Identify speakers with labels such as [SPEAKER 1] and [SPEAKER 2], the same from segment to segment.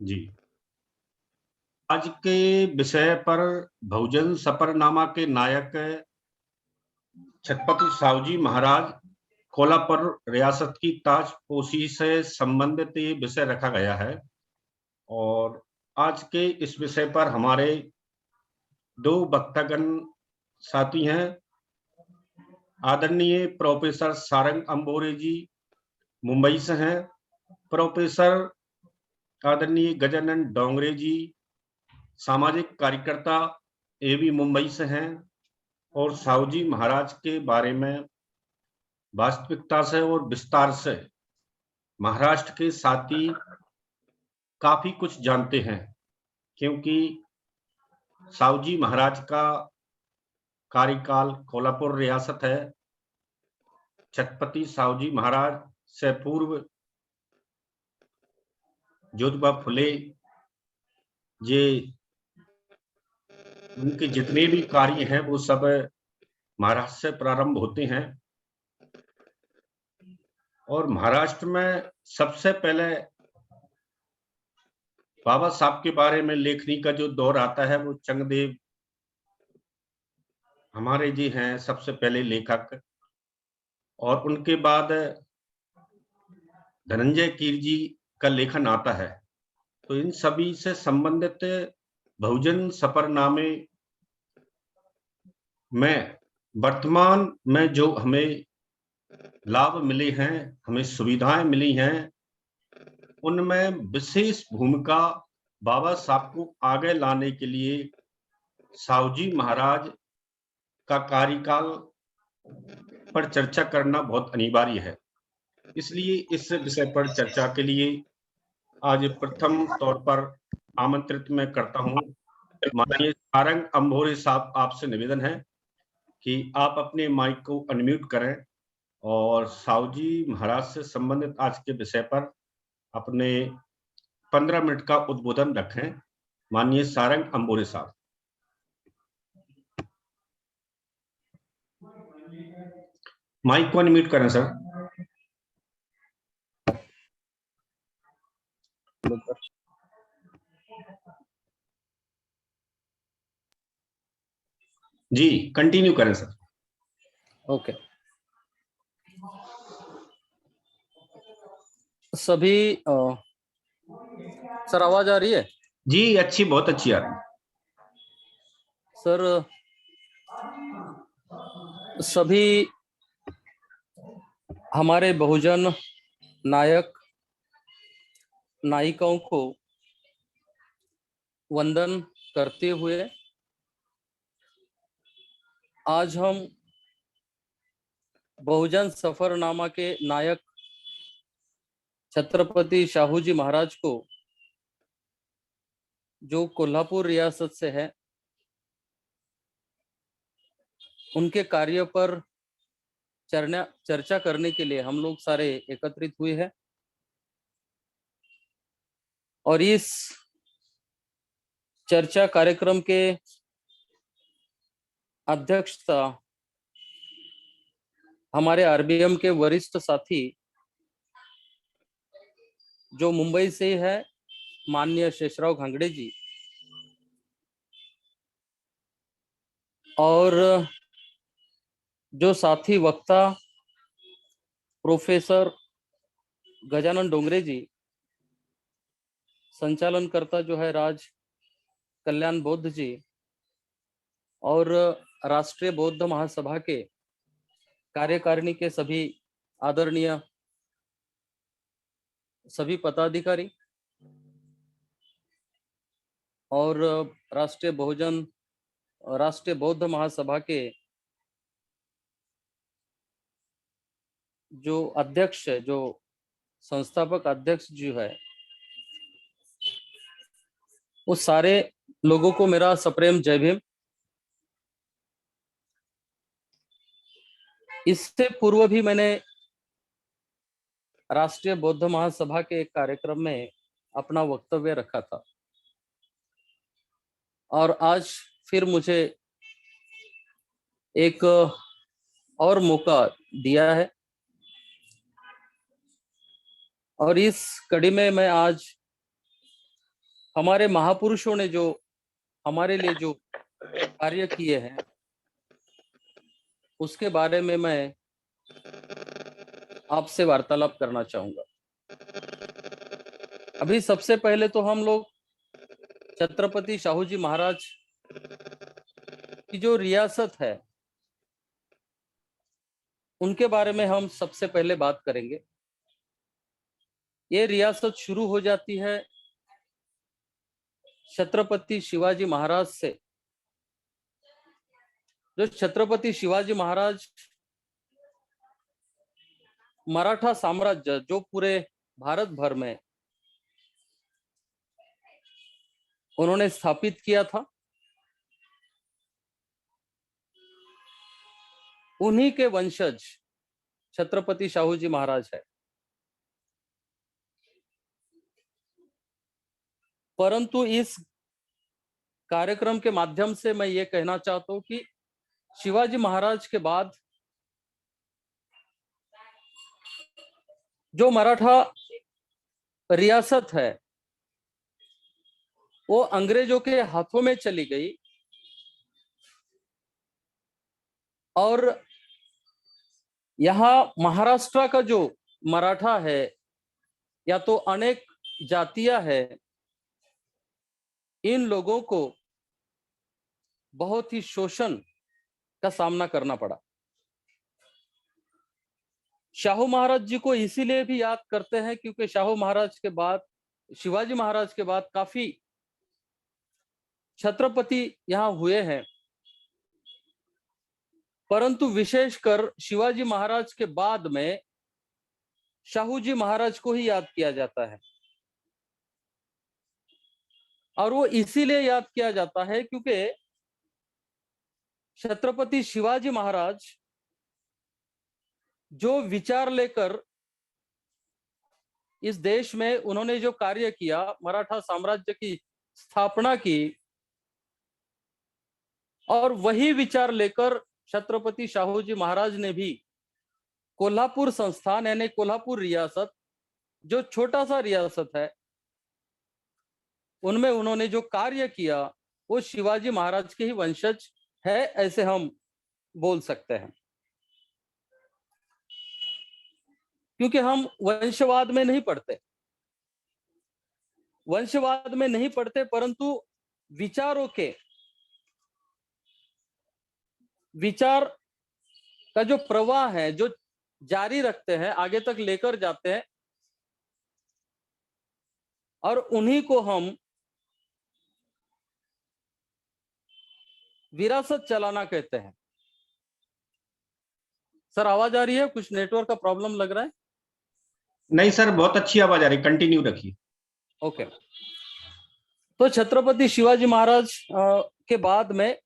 [SPEAKER 1] जी। आज के विषय पर बहुजन सफरनामा के नायक छत्रपति साहूजी महाराज कोल्हापुर रियासत की ताजपोशी से संबंधित ये विषय रखा गया है। और आज के इस विषय पर हमारे दो वक्तागण साथी हैं। आदरणीय प्रोफेसर सारंग अंबोरे जी मुंबई से हैं। प्रोफेसर आदरणीय गजानन डोंगरे जी सामाजिक कार्यकर्ता ये भी मुंबई से हैं और साहूजी महाराज के बारे में वास्तविकता से और विस्तार से महाराष्ट्र के साथी काफी कुछ जानते हैं, क्योंकि साहूजी महाराज का कार्यकाल कोल्हापुर रियासत है। छत्रपति साहूजी महाराज से पूर्व ज्योतिबा फुले ये उनके जितने भी कार्य हैं वो सब महाराष्ट्र से प्रारंभ होते हैं। और महाराष्ट्र में सबसे पहले बाबा साहब के बारे में लेखनी का जो दौर आता है वो चंगदेव हमारे जी हैं सबसे पहले लेखक, और उनके बाद धनंजय कीर जी का लेखन आता है। तो इन सभी से संबंधित बहुजन सफरनामे में वर्तमान में जो हमें लाभ मिले हैं, हमें सुविधाएं मिली हैं, उनमें विशेष भूमिका बाबा साहब को आगे लाने के लिए साहूजी महाराज का कार्यकाल पर चर्चा करना बहुत अनिवार्य है। इसलिए इस विषय पर चर्चा के लिए आज प्रथम तौर पर आमंत्रित मैं करता हूं माननीय सारंग अंबोरे साहब। आपसे निवेदन है कि आप अपने माइक को अनम्यूट करें और साहूजी महाराज से संबंधित आज के विषय पर अपने 15 मिनट का उद्बोधन रखें। माननीय सारंग अंबोरे साहब। माइक को अनम्यूट करें सर। जी कंटिन्यू करें सर।
[SPEAKER 2] ओके। सभी सर आवाज आ रही है?
[SPEAKER 1] जी अच्छी, बहुत अच्छी आ रही है
[SPEAKER 2] सर। सभी हमारे बहुजन नायक नायिकाओं को वंदन करते हुए आज हम बहुजन सफरनामा के नायक छत्रपति साहूजी महाराज को, जो कोल्हापुर रियासत से है, उनके कार्य पर चर्चा करने के लिए हम लोग सारे एकत्रित हुए हैं। और इस चर्चा कार्यक्रम के अध्यक्षता हमारे आरबीएम के वरिष्ठ साथी जो मुंबई से है, माननीय शेषराव घांगड़े जी, और जो साथी वक्ता प्रोफेसर गजानन डोंगरे जी, संचालनकर्ता जो है राज कल्याण बौद्ध जी, और राष्ट्रीय बौद्ध महासभा के कार्यकारिणी के सभी आदरणीय सभी पदाधिकारी, और राष्ट्रीय बौद्ध महासभा के जो अध्यक्ष है, जो संस्थापक अध्यक्ष जो है, वो सारे लोगों को मेरा सप्रेम जय भीम। इससे पूर्व भी मैंने राष्ट्रीय बौद्ध महासभा के एक कार्यक्रम में अपना वक्तव्य रखा था, और आज फिर मुझे एक और मौका दिया है। और इस कड़ी में मैं आज हमारे महापुरुषों ने जो हमारे लिए जो कार्य किए हैं उसके बारे में मैं आपसे वार्तालाप करना चाहूंगा। अभी सबसे पहले तो हम लोग छत्रपति शाहू जी महाराज की जो रियासत है उनके बारे में हम सबसे पहले बात करेंगे। ये रियासत शुरू हो जाती है छत्रपति शिवाजी महाराज से। जो छत्रपति शिवाजी महाराज मराठा साम्राज्य जो पूरे भारत भर में उन्होंने स्थापित किया था, उन्हीं के वंशज छत्रपति शाहू जी महाराज है। परंतु इस कार्यक्रम के माध्यम से मैं ये कहना चाहता हूं कि शिवाजी महाराज के बाद जो मराठा रियासत है वो अंग्रेजों के हाथों में चली गई और यहाँ महाराष्ट्र का जो मराठा है या तो अनेक जातियां है, इन लोगों को बहुत ही शोषण का सामना करना पड़ा। शाहू महाराज जी को इसीलिए भी याद करते हैं क्योंकि शाहू महाराज के बाद, शिवाजी महाराज के बाद काफी छत्रपति यहाँ हुए हैं, परंतु विशेषकर शिवाजी महाराज के बाद में शाहू जी महाराज को ही याद किया जाता है। और वो इसीलिए याद किया जाता है क्योंकि छत्रपति शिवाजी महाराज जो विचार लेकर इस देश में उन्होंने जो कार्य किया, मराठा साम्राज्य की स्थापना की, और वही विचार लेकर छत्रपति शाहू जी महाराज ने भी कोल्हापुर संस्थान यानी कोल्हापुर रियासत, जो छोटा सा रियासत है, उनमें उन्होंने जो कार्य किया वो शिवाजी महाराज के ही वंशज है, ऐसे हम बोल सकते हैं। क्योंकि हम वंशवाद में नहीं पढ़ते, परंतु विचारों के विचार का जो प्रवाह है, जो जारी रखते हैं, आगे तक लेकर जाते हैं, और उन्हीं को हम विरासत चलाना कहते हैं। सर आवाज आ रही है? कुछ नेटवर्क का प्रॉब्लम लग रहा है?
[SPEAKER 1] नहीं सर, बहुत अच्छी आवाज आ रही, कंटिन्यू रखिए।
[SPEAKER 2] ओके। तो छत्रपति शिवाजी महाराज के बाद में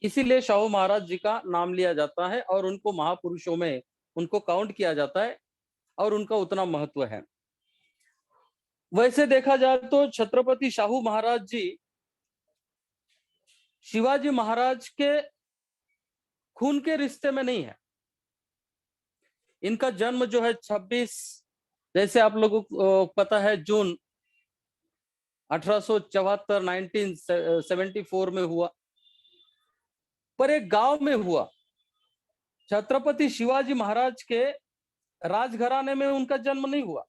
[SPEAKER 2] इसीलिए शाहू महाराज जी का नाम लिया जाता है और उनको महापुरुषों में उनको काउंट किया जाता है और उनका उतना महत्व है। वैसे देखा जाए तो छत्रपति शाहू महाराज जी शिवाजी महाराज के खून के रिश्ते में नहीं है। इनका जन्म जो है 26, जैसे आप लोगों को पता है, जून 1874 1974 में हुआ, पर एक गांव में हुआ। छत्रपति शिवाजी महाराज के राजघराने में उनका जन्म नहीं हुआ,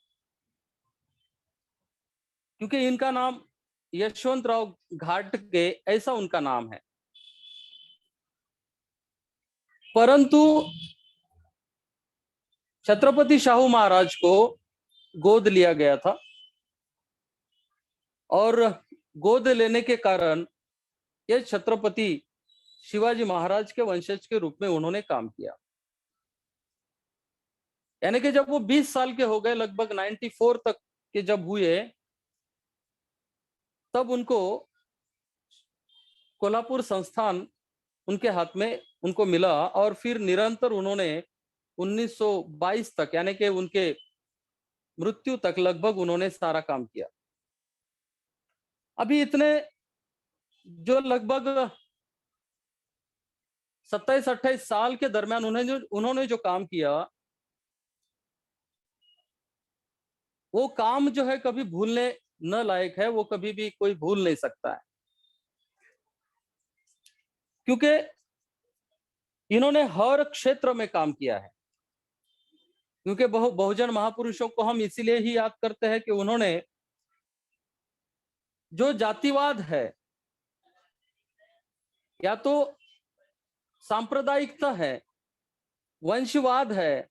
[SPEAKER 2] क्योंकि इनका नाम यशवंतराव घाटगे ऐसा उनका नाम है। परंतु छत्रपति शाहू महाराज को गोद लिया गया था और गोद लेने के कारण ये छत्रपति शिवाजी महाराज के वंशज के रूप में उन्होंने काम किया। यानी कि जब वो 20 साल के हो गए, लगभग 94 तक के जब हुए, तब उनको कोल्हापुर संस्थान उनके हाथ में उनको मिला और फिर निरंतर उन्होंने 1922 तक, यानी कि उनके मृत्यु तक लगभग उन्होंने सारा काम किया। अभी इतने जो लगभग 27-28 साल के दरमियान उन्होंने जो काम किया, वो काम जो है कभी भूलने न लायक है वो कभी भी कोई भूल नहीं सकता है, क्योंकि इन्होंने हर क्षेत्र में काम किया है। क्योंकि बहुजन महापुरुषों को हम इसीलिए ही याद करते हैं कि उन्होंने जो जातिवाद है या तो सांप्रदायिकता है, वंशवाद है,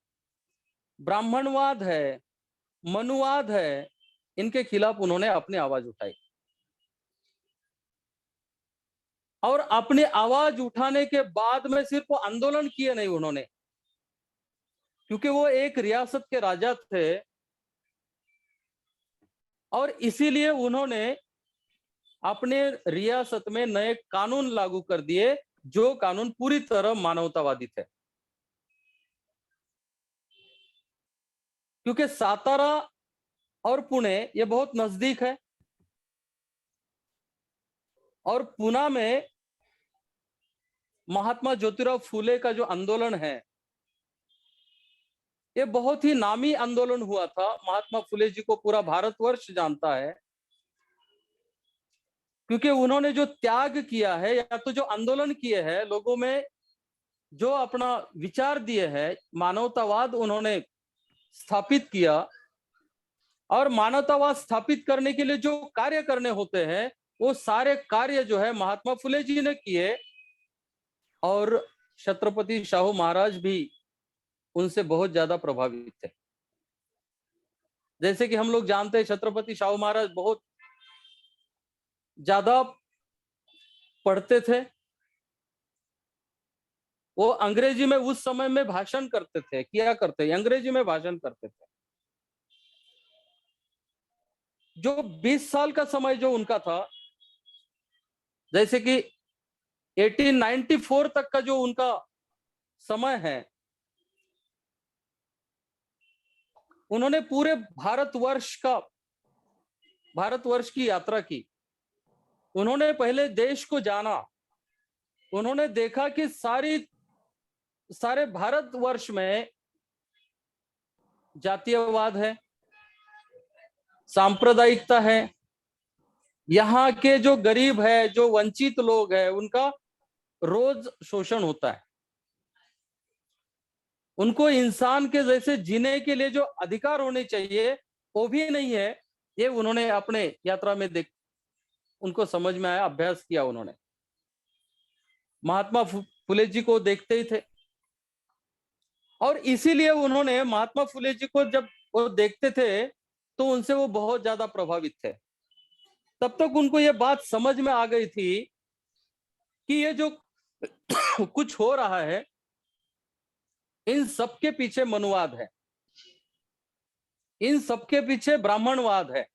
[SPEAKER 2] ब्राह्मणवाद है, मनुवाद है, इनके खिलाफ उन्होंने अपनी आवाज उठाई। और अपनी आवाज उठाने के बाद में सिर्फ वो आंदोलन किए नहीं उन्होंने, क्योंकि वो एक रियासत के राजा थे और इसीलिए उन्होंने अपने रियासत में नए कानून लागू कर दिए, जो कानून पूरी तरह मानवतावादी थे। क्योंकि सातारा और पुणे ये बहुत नजदीक है, और पुणे में महात्मा ज्योतिराव फूले का जो आंदोलन है, ये बहुत ही नामी आंदोलन हुआ था। महात्मा फूले जी को पूरा भारतवर्ष जानता है, क्योंकि उन्होंने जो त्याग किया है या तो जो आंदोलन किए हैं, लोगों में जो अपना विचार दिए हैं, मानवतावाद उन्होंने स्थापित किया। और मानवतावाद स्थापित करने के लिए जो कार्य करने होते हैं, वो सारे कार्य जो है महात्मा फुले जी ने किए, और छत्रपति शाहू महाराज भी उनसे बहुत ज्यादा प्रभावित थे। जैसे कि हम लोग जानते हैं, छत्रपति शाहू महाराज बहुत ज्यादा पढ़ते थे। वो अंग्रेजी में उस समय में भाषण करते थे, किया करते, अंग्रेजी में भाषण करते थे। जो 20 साल का समय जो उनका था, जैसे कि 1894 तक का जो उनका समय है, उन्होंने पूरे भारतवर्ष की यात्रा की। उन्होंने पहले देश को जाना, उन्होंने देखा कि सारे भारतवर्ष में जातीयवाद है, सांप्रदायिकता है, यहाँ के जो गरीब है, जो वंचित लोग है, उनका रोज शोषण होता है। उनको इंसान के जैसे जीने के लिए जो अधिकार होने चाहिए वो भी नहीं है। ये उन्होंने अपने यात्रा में उनको समझ में आया, अभ्यास किया उन्होंने। महात्मा फुले जी को देखते ही थे, और इसीलिए उन्होंने महात्मा फुले जी को जब वो देखते थे तो उनसे वो बहुत ज्यादा प्रभावित थे। तब तक उनको ये बात समझ में आ गई थी कि ये जो कुछ हो रहा है, इन सबके पीछे मनुवाद है, इन सबके पीछे ब्राह्मणवाद है।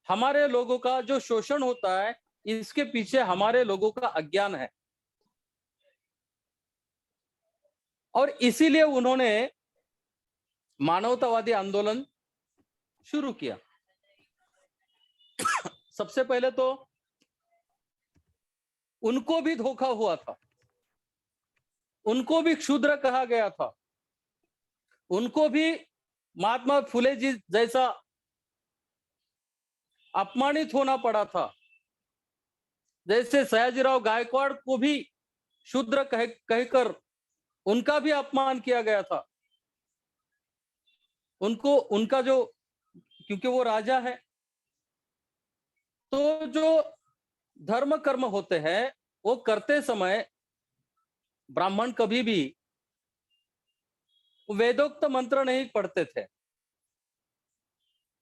[SPEAKER 2] हमारे लोगों का जो शोषण होता है, इसके पीछे हमारे लोगों का अज्ञान है। और इसीलिए उन्होंने मानवतावादी आंदोलन शुरू किया। सबसे पहले तो उनको भी धोखा हुआ था, उनको भी क्षुद्र कहा गया था, उनको भी महात्मा फुले जी जैसा अपमानित होना पड़ा था। जैसे सयाजीराव गायकवाड़ को भी शूद्र कहकर उनका भी अपमान किया गया था। उनको उनका जो, क्योंकि वो राजा है, तो जो धर्म कर्म होते हैं वो करते समय ब्राह्मण कभी भी वेदोक्त मंत्र नहीं पढ़ते थे,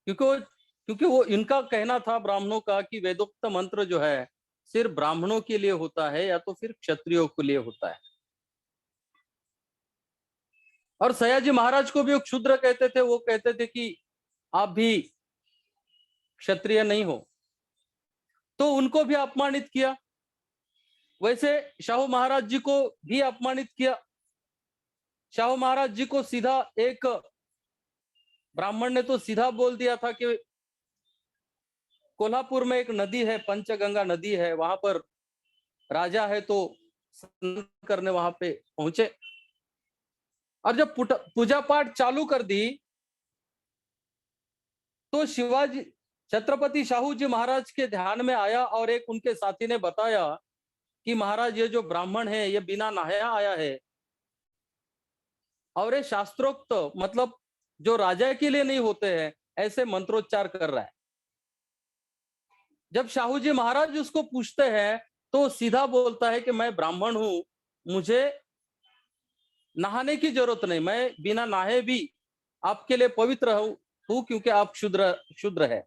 [SPEAKER 2] क्योंकि वो इनका कहना था ब्राह्मणों का कि वेदोक्त मंत्र जो है सिर्फ ब्राह्मणों के लिए होता है या तो फिर क्षत्रियों के लिए होता है। और सयाजी महाराज को भी वो क्षुद्र कहते थे, वो कहते थे कि आप भी क्षत्रिय नहीं हो, तो उनको भी अपमानित किया। वैसे शाहू महाराज जी को भी अपमानित किया। शाहू महाराज जी को सीधा एक ब्राह्मण ने तो सीधा बोल दिया था कि कोल्हापुर में एक नदी है, पंचगंगा नदी है, वहां पर राजा है, तो स्नान करने वहां पे पहुंचे। और जब पूजा पाठ चालू कर दी तो छत्रपति शाहू जी महाराज के ध्यान में आया और एक उनके साथी ने बताया कि महाराज ये जो ब्राह्मण है ये बिना नहाया आया है और ये शास्त्रोक्त मतलब जो राजा के लिए नहीं होते हैं ऐसे मंत्रोच्चार कर रहा है। जब शाहू जी महाराज उसको पूछते हैं तो सीधा बोलता है कि मैं ब्राह्मण हूं, मुझे नहाने की जरूरत नहीं, मैं बिना नहाए भी आपके लिए पवित्र हूं क्योंकि आप शुद्र शुद्र है।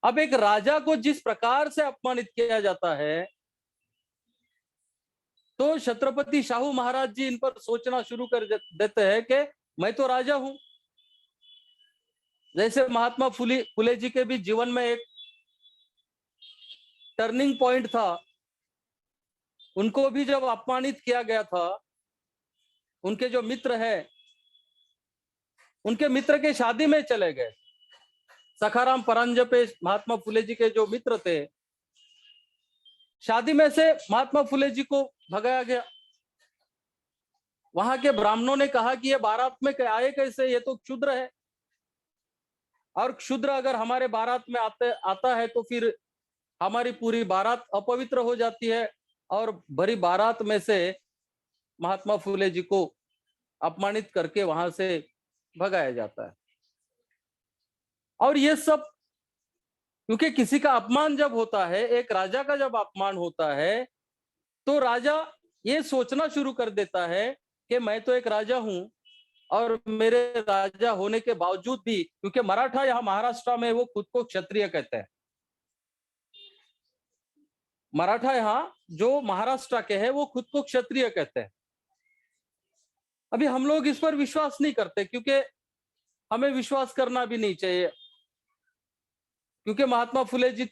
[SPEAKER 2] अब एक राजा को जिस प्रकार से अपमानित किया जाता है तो छत्रपति शाहू महाराज जी इन पर सोचना शुरू कर देते हैं कि मैं तो राजा हूं। जैसे महात्मा फुले जी के भी जीवन में एक टर्निंग पॉइंट था, उनको भी जब अपमानित किया गया था, उनके जो मित्र है उनके मित्र के शादी में चले गए। सखाराम परांजपे महात्मा फुले जी के जो मित्र थे, शादी में से महात्मा फुले जी को भगाया गया। वहां के ब्राह्मणों ने कहा कि ये बारात में आए कैसे, ये तो क्षुद्र है और क्षुद्र अगर हमारे बारात में आता है तो फिर हमारी पूरी बारात अपवित्र हो जाती है और भरी बारात में से महात्मा फुले जी को अपमानित करके वहां से भगाया जाता है। और ये सब क्योंकि किसी का अपमान जब होता है, एक राजा का जब अपमान होता है तो राजा ये सोचना शुरू कर देता है कि मैं तो एक राजा हूं और मेरे राजा होने के बावजूद भी, क्योंकि मराठा यहाँ महाराष्ट्र में वो खुद को क्षत्रिय कहते हैं, मराठा यहाँ जो महाराष्ट्र के हैं वो खुद को क्षत्रिय कहते हैं। अभी हम लोग इस पर विश्वास नहीं करते क्योंकि हमें विश्वास करना भी नहीं चाहिए, क्योंकि महात्मा फुले जी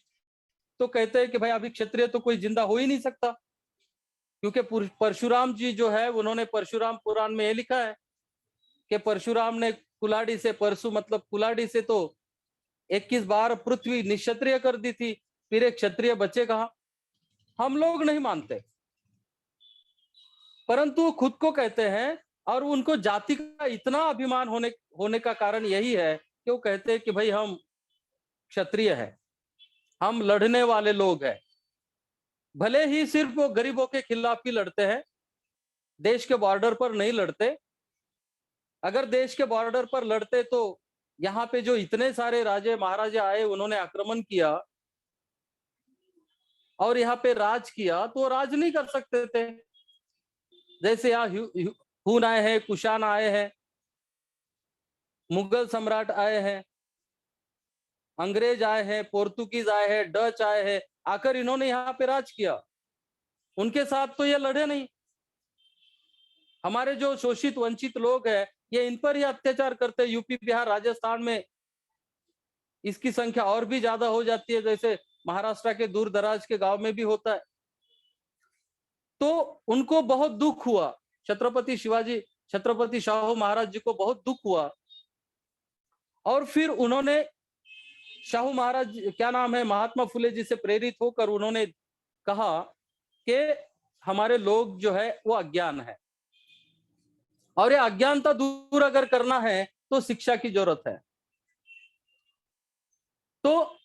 [SPEAKER 2] तो कहते हैं कि भाई अभी क्षत्रिय तो कोई जिंदा हो ही नहीं सकता, क्योंकि परशुराम जी जो है उन्होंने परशुराम पुराण में ये लिखा है कि परशुराम ने कुलाड़ी से, परशु मतलब कुलाड़ी से तो 21 बार पृथ्वी निक्षत्रिय कर दी थी, फिर एक क्षत्रिय बचे कहा। हम लोग नहीं मानते, परंतु खुद को कहते हैं और उनको जाति का इतना अभिमान होने का कारण यही है कि वो कहते हैं कि भाई हम क्षत्रिय है, हम लड़ने वाले लोग हैं। भले ही सिर्फ वो गरीबों के खिलाफ ही लड़ते हैं, देश के बॉर्डर पर नहीं लड़ते। अगर देश के बॉर्डर पर लड़ते तो यहाँ पे जो इतने सारे राजे महाराजे आए उन्होंने आक्रमण किया और यहाँ पे राज किया तो राज नहीं कर सकते थे। जैसे यहाँ हुन आए हैं, कुशान आए हैं, मुगल सम्राट आए हैं, अंग्रेज आए हैं, पोर्तुगीज आए हैं, डच आए हैं, आकर इन्होंने यहाँ पे राज किया। उनके साथ तो ये लड़े नहीं। हमारे जो शोषित वंचित लोग हैं ये इन पर ही अत्याचार करते हैं। यूपी बिहार राजस्थान में इसकी संख्या और भी ज्यादा हो जाती है, जैसे महाराष्ट्र के दूर दराज के गांव में भी होता है। तो उनको बहुत दुख हुआ, छत्रपति शाहू महाराज जी को बहुत दुख हुआ और फिर उन्होंने शाहू महाराज क्या नाम है महात्मा फुले जी से प्रेरित होकर उन्होंने कहा कि हमारे लोग जो है वो अज्ञान है और ये अज्ञानता दूर अगर करना है तो शिक्षा की जरूरत है। तो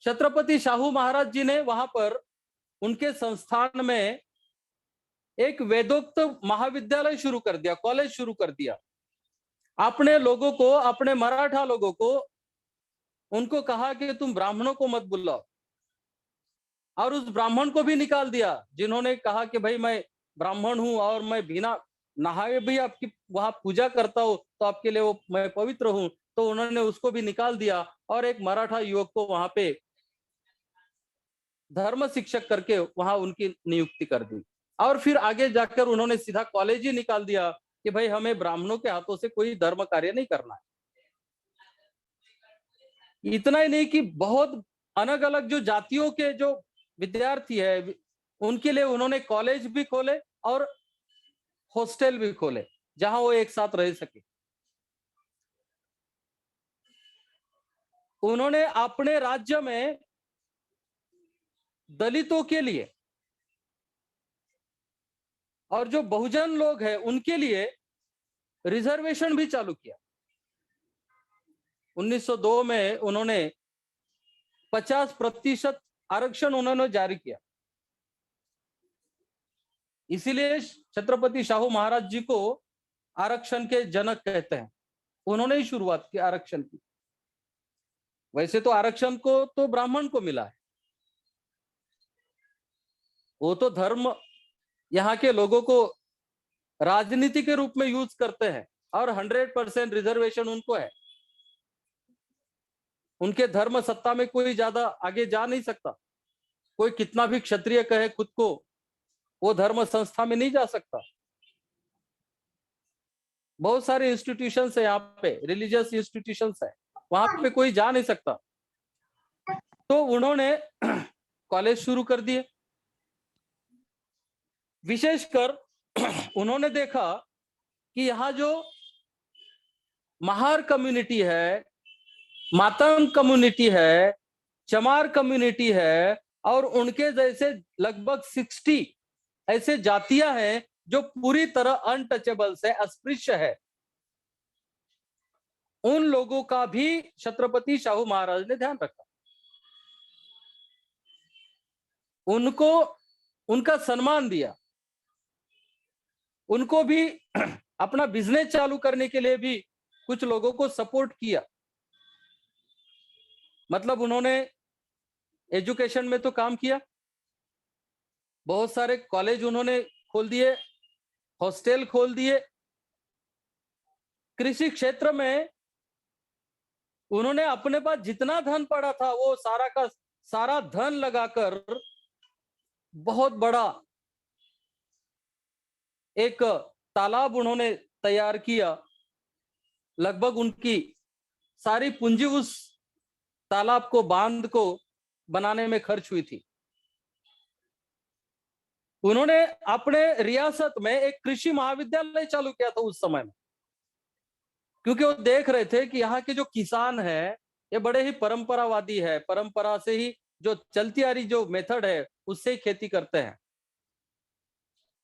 [SPEAKER 2] छत्रपति शाहू महाराज जी ने वहां पर उनके संस्थान में एक वेदोक्त महाविद्यालय शुरू कर दिया, कॉलेज शुरू कर दिया। अपने लोगों को, अपने मराठा लोगों को उनको कहा कि तुम ब्राह्मणों को मत बुलाओ और उस ब्राह्मण को भी निकाल दिया जिन्होंने कहा कि भाई मैं ब्राह्मण हूं और मैं बिना नहाए भी आपकी वहां पूजा करता हूं तो आपके लिए वो मैं पवित्र हूं, तो उन्होंने उसको भी निकाल दिया और एक मराठा युवक को वहां पे धर्म शिक्षक करके वहां उनकी नियुक्ति कर दी और फिर आगे जाकर उन्होंने सीधा कॉलेज ही निकाल दिया कि भाई हमें ब्राह्मणों के हाथों से कोई धर्म कार्य नहीं करना है। इतना ही नहीं कि बहुत अलग अलग जो जातियों के जो विद्यार्थी है उनके लिए उन्होंने कॉलेज भी खोले और हॉस्टल भी खोले जहां वो एक साथ रह सके। उन्होंने अपने राज्य में दलितों के लिए और जो बहुजन लोग हैं उनके लिए रिजर्वेशन भी चालू किया। 1902 में उन्होंने 50% आरक्षण उन्होंने जारी किया। इसीलिए छत्रपति शाहू महाराज जी को आरक्षण के जनक कहते हैं। उन्होंने ही शुरुआत की आरक्षण की। वैसे तो आरक्षण को तो ब्राह्मण को मिला है, वो तो धर्म यहाँ के लोगों को राजनीति के रूप में यूज करते हैं और 100% रिजर्वेशन उनको है। उनके धर्म सत्ता में कोई ज्यादा आगे जा नहीं सकता। कोई कितना भी क्षत्रिय कहे खुद को, वो धर्म संस्था में नहीं जा सकता। बहुत सारे इंस्टीट्यूशंस है यहाँ पे, रिलीजियस इंस्टीट्यूशंस है, वहां पे कोई जा नहीं सकता। तो उन्होंने कॉलेज शुरू कर दिए। विशेषकर उन्होंने देखा कि यहाँ जो महार कम्युनिटी है, मातंग कम्युनिटी है, चमार कम्युनिटी है और उनके जैसे लगभग 60 ऐसे जातियां हैं जो पूरी तरह अनटचेबल्स है, अस्पृश्य है। उन लोगों का भी छत्रपति शाहू महाराज ने ध्यान रखा, उनको उनका सम्मान दिया, उनको भी अपना बिजनेस चालू करने के लिए भी कुछ लोगों को सपोर्ट किया। मतलब उन्होंने एजुकेशन में तो काम किया, बहुत सारे कॉलेज उन्होंने खोल दिए, हॉस्टल खोल दिए। कृषि क्षेत्र में उन्होंने अपने पास जितना धन पड़ा था वो सारा का सारा धन लगाकर बहुत बड़ा एक तालाब उन्होंने तैयार किया। लगभग उनकी सारी पूंजी उस तालाब को, बांध को बनाने में खर्च हुई थी। उन्होंने अपने रियासत में एक कृषि महाविद्यालय चालू किया था उस समय में, क्योंकि वो देख रहे थे कि यहाँ के जो किसान है ये बड़े ही परंपरावादी है, परंपरा से ही जो चलती आ रही जो मेथड है उससे ही खेती करते हैं।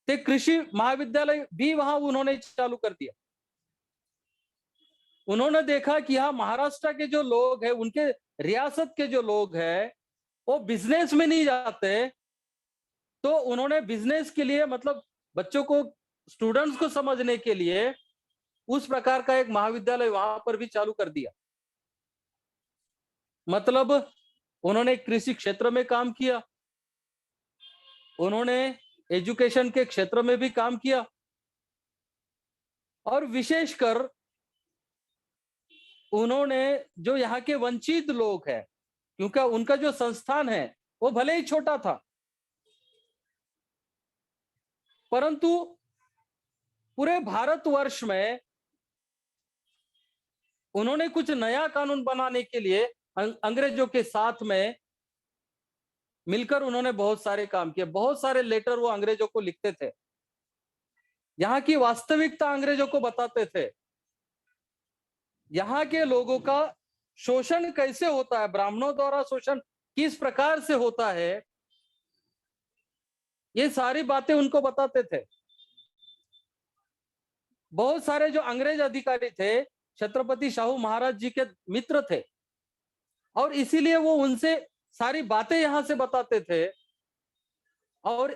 [SPEAKER 2] तो कृषि महाविद्यालय भी वहां उन्होंने चालू कर दिया। उन्होंने देखा कि यहाँ महाराष्ट्र के जो लोग हैं, उनके रियासत के जो लोग हैं वो बिजनेस में नहीं जाते, तो उन्होंने बिजनेस के लिए, मतलब बच्चों को, स्टूडेंट्स को समझने के लिए उस प्रकार का एक महाविद्यालय वहां पर भी चालू कर दिया। मतलब उन्होंने कृषि क्षेत्र में काम किया, उन्होंने एजुकेशन के क्षेत्र में भी काम किया और विशेषकर उन्होंने जो यहाँ के वंचित लोग हैं, क्योंकि उनका जो संस्थान है वो भले ही छोटा था, परंतु पूरे भारतवर्ष में उन्होंने कुछ नया कानून बनाने के लिए अंग्रेजों के साथ में मिलकर उन्होंने बहुत सारे काम किए। बहुत सारे लेटर वो अंग्रेजों को लिखते थे, यहाँ की वास्तविकता अंग्रेजों को बताते थे, यहाँ के लोगों का शोषण कैसे होता है, ब्राह्मणों द्वारा शोषण किस प्रकार से होता है, ये सारी बातें उनको बताते थे। बहुत सारे जो अंग्रेज अधिकारी थे छत्रपति शाहू महाराज जी के मित्र थे और इसीलिए वो उनसे सारी बातें यहां से बताते थे और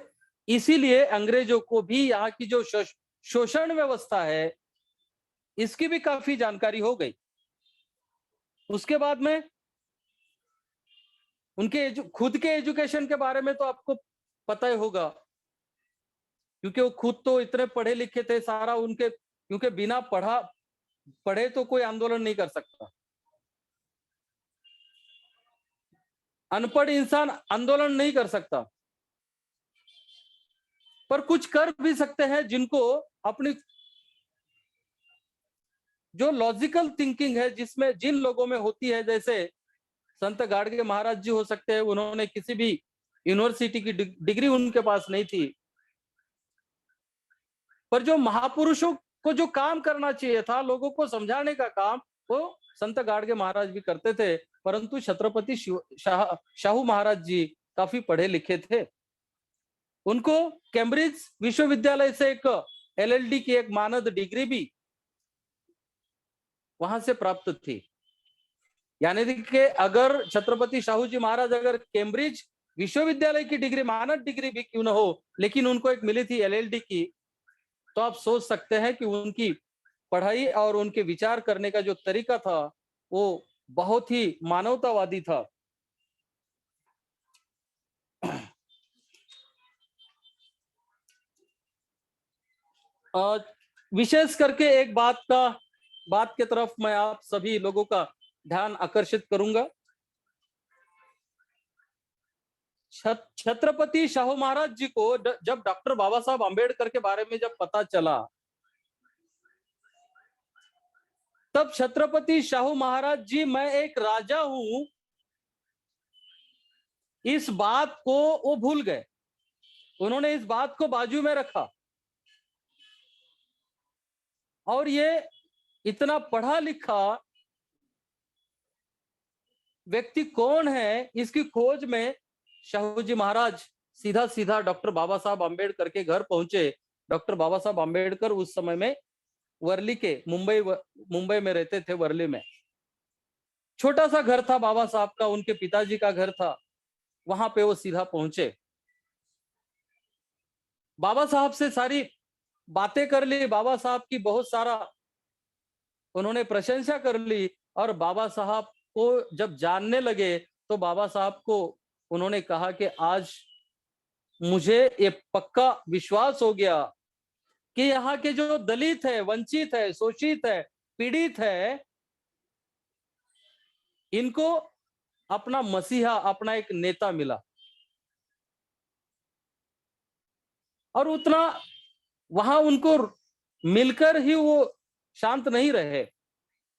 [SPEAKER 2] इसीलिए अंग्रेजों को भी यहाँ की जो शोषण व्यवस्था है इसकी भी काफी जानकारी हो गई। उसके बाद में उनके खुद के एजुकेशन के बारे में तो आपको पता ही होगा, क्योंकि वो खुद तो इतने पढ़े लिखे थे, सारा उनके, क्योंकि बिना पढ़े तो कोई आंदोलन नहीं कर सकता। अनपढ़ इंसान आंदोलन नहीं कर सकता, पर कुछ कर भी सकते हैं जिनको अपनी जो लॉजिकल थिंकिंग है, जिसमें जिन लोगों में होती है, जैसे संत गाडगे महाराज जी हो सकते हैं, उन्होंने किसी भी यूनिवर्सिटी की डिग्री उनके पास नहीं थी, पर जो महापुरुषों को जो काम करना चाहिए था, लोगों को समझाने का काम, वो संत गाडगे महाराज भी करते थे। परंतु छत्रपति शाहू महाराज जी काफी पढ़े लिखे थे। उनको कैम्ब्रिज विश्वविद्यालय से एक LLD की एक मानद डिग्री भी वहां से प्राप्त थी। यानी कि अगर छत्रपति शाहू जी महाराज अगर कैम्ब्रिज विश्वविद्यालय की डिग्री, मानद डिग्री भी क्यों न हो, लेकिन उनको एक मिली थी एलएलडी की, तो आप सोच सकते हैं कि उनकी पढ़ाई और उनके विचार करने का जो तरीका था वो बहुत ही मानवतावादी था। विशेष करके एक बात की तरफ मैं आप सभी लोगों का ध्यान आकर्षित करूंगा। छत्रपति शाहू महाराज जी को जब डॉक्टर बाबा साहब अम्बेडकर के बारे में जब पता चला, तब छत्रपति शाहू महाराज जी मैं एक राजा हूं, इस बात को वो भूल गए। उन्होंने इस बात को बाजू में रखा और ये इतना पढ़ा लिखा व्यक्ति कौन है, इसकी खोज में शाहू जी महाराज सीधा सीधा डॉक्टर बाबा साहब अम्बेडकर के घर पहुंचे। डॉक्टर बाबा साहब अम्बेडकर उस समय में वर्ली के मुंबई में रहते थे। वर्ली में छोटा सा घर था बाबा साहब का, उनके पिताजी का घर था, वहां पे वो सीधा पहुंचे। बाबा साहब से सारी बातें कर ली, बाबा साहब की बहुत सारा उन्होंने प्रशंसा कर ली, और बाबा साहब को जब जानने लगे तो बाबा साहब को उन्होंने कहा कि आज मुझे ये पक्का विश्वास हो गया कि यहाँ के जो दलित है, वंचित है, शोषित है, पीड़ित है, इनको अपना मसीहा, अपना एक नेता मिला। और उतना वहां उनको मिलकर ही वो शांत नहीं रहे।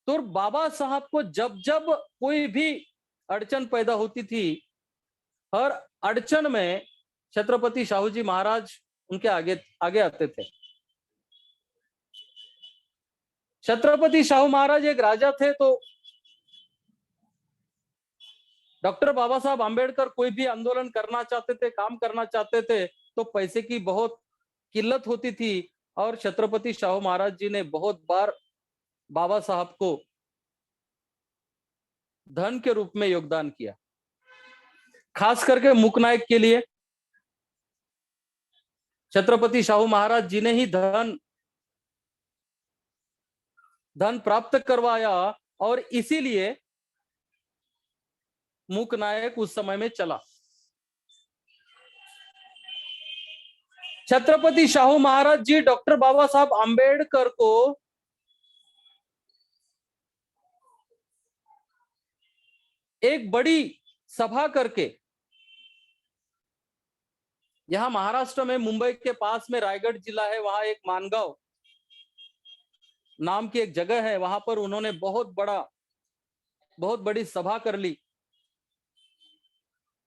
[SPEAKER 2] तो बाबा साहब को जब जब कोई भी अड़चन पैदा होती थी, हर अड़चन में छत्रपति शाहू जी महाराज उनके आगे आगे आते थे। छत्रपति शाहू महाराज एक राजा थे, तो डॉक्टर बाबा साहब आंबेडकर कोई भी आंदोलन करना चाहते थे, काम करना चाहते थे, तो पैसे की बहुत किल्लत होती थी। और छत्रपति शाहू महाराज जी ने बहुत बार बाबा साहब को धन के रूप में योगदान किया, खास करके मूकनायक के लिए छत्रपति शाहू महाराज जी ने ही धन प्राप्त करवाया, और इसीलिए मूकनायक उस समय में चला। छत्रपति शाहू महाराज जी डॉक्टर बाबा साहब आंबेडकर को एक बड़ी सभा करके, यहां महाराष्ट्र में मुंबई के पास में रायगढ़ जिला है, वहां एक मानगांव नाम की एक जगह है, वहां पर उन्होंने बहुत बड़ी सभा कर ली।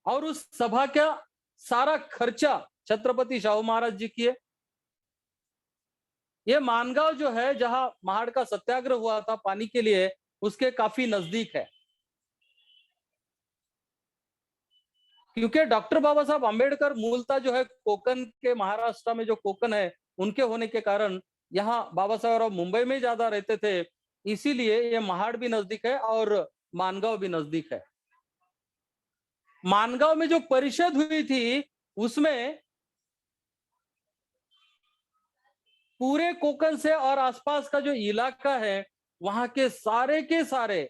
[SPEAKER 2] और उस सभा का सारा खर्चा छत्रपति शाहू महाराज जी किए। ये मानगांव जो है, जहां महाड़ का सत्याग्रह हुआ था पानी के लिए, उसके काफी नजदीक है। क्योंकि डॉक्टर बाबा साहब आंबेडकर मूलतः जो है कोकण के, महाराष्ट्र में जो कोकण है उनके होने के कारण यहाँ बाबा साहब मुंबई में ज्यादा रहते थे, इसीलिए ये महाड़ भी नजदीक है और मानगांव भी नजदीक है। मानगांव में जो परिषद हुई थी, उसमें पूरे कोकण से और आसपास का जो इलाका है, वहां के सारे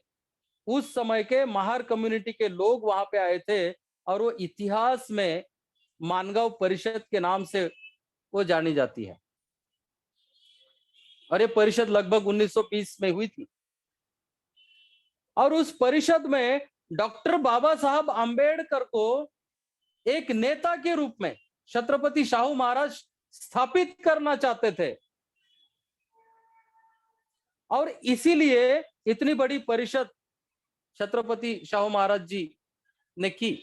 [SPEAKER 2] उस समय के महार कम्युनिटी के लोग वहां पे आए थे, और वो इतिहास में मानगांव परिषद के नाम से वो जानी जाती है। और ये परिषद लगभग 1920 में हुई थी। और उस परिषद में डॉक्टर बाबा साहब आंबेडकर को एक नेता के रूप में छत्रपति शाहू महाराज स्थापित करना चाहते थे, और इसीलिए इतनी बड़ी परिषद छत्रपति शाहू महाराज जी ने की।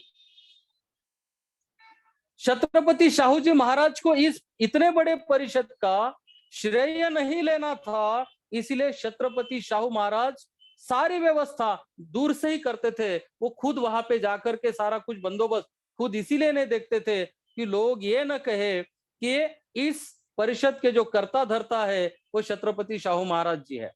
[SPEAKER 2] छत्रपति शाहू जी महाराज को इस इतने बड़े परिषद का श्रेय नहीं लेना था, इसलिए छत्रपति शाहू महाराज सारी व्यवस्था दूर से ही करते थे। वो खुद वहां पे जाकर के सारा कुछ बंदोबस्त खुद इसीलिए नहीं देखते थे कि लोग ये न कहे कि इस परिषद के जो कर्ता धर्ता है वो छत्रपति शाहू महाराज जी है।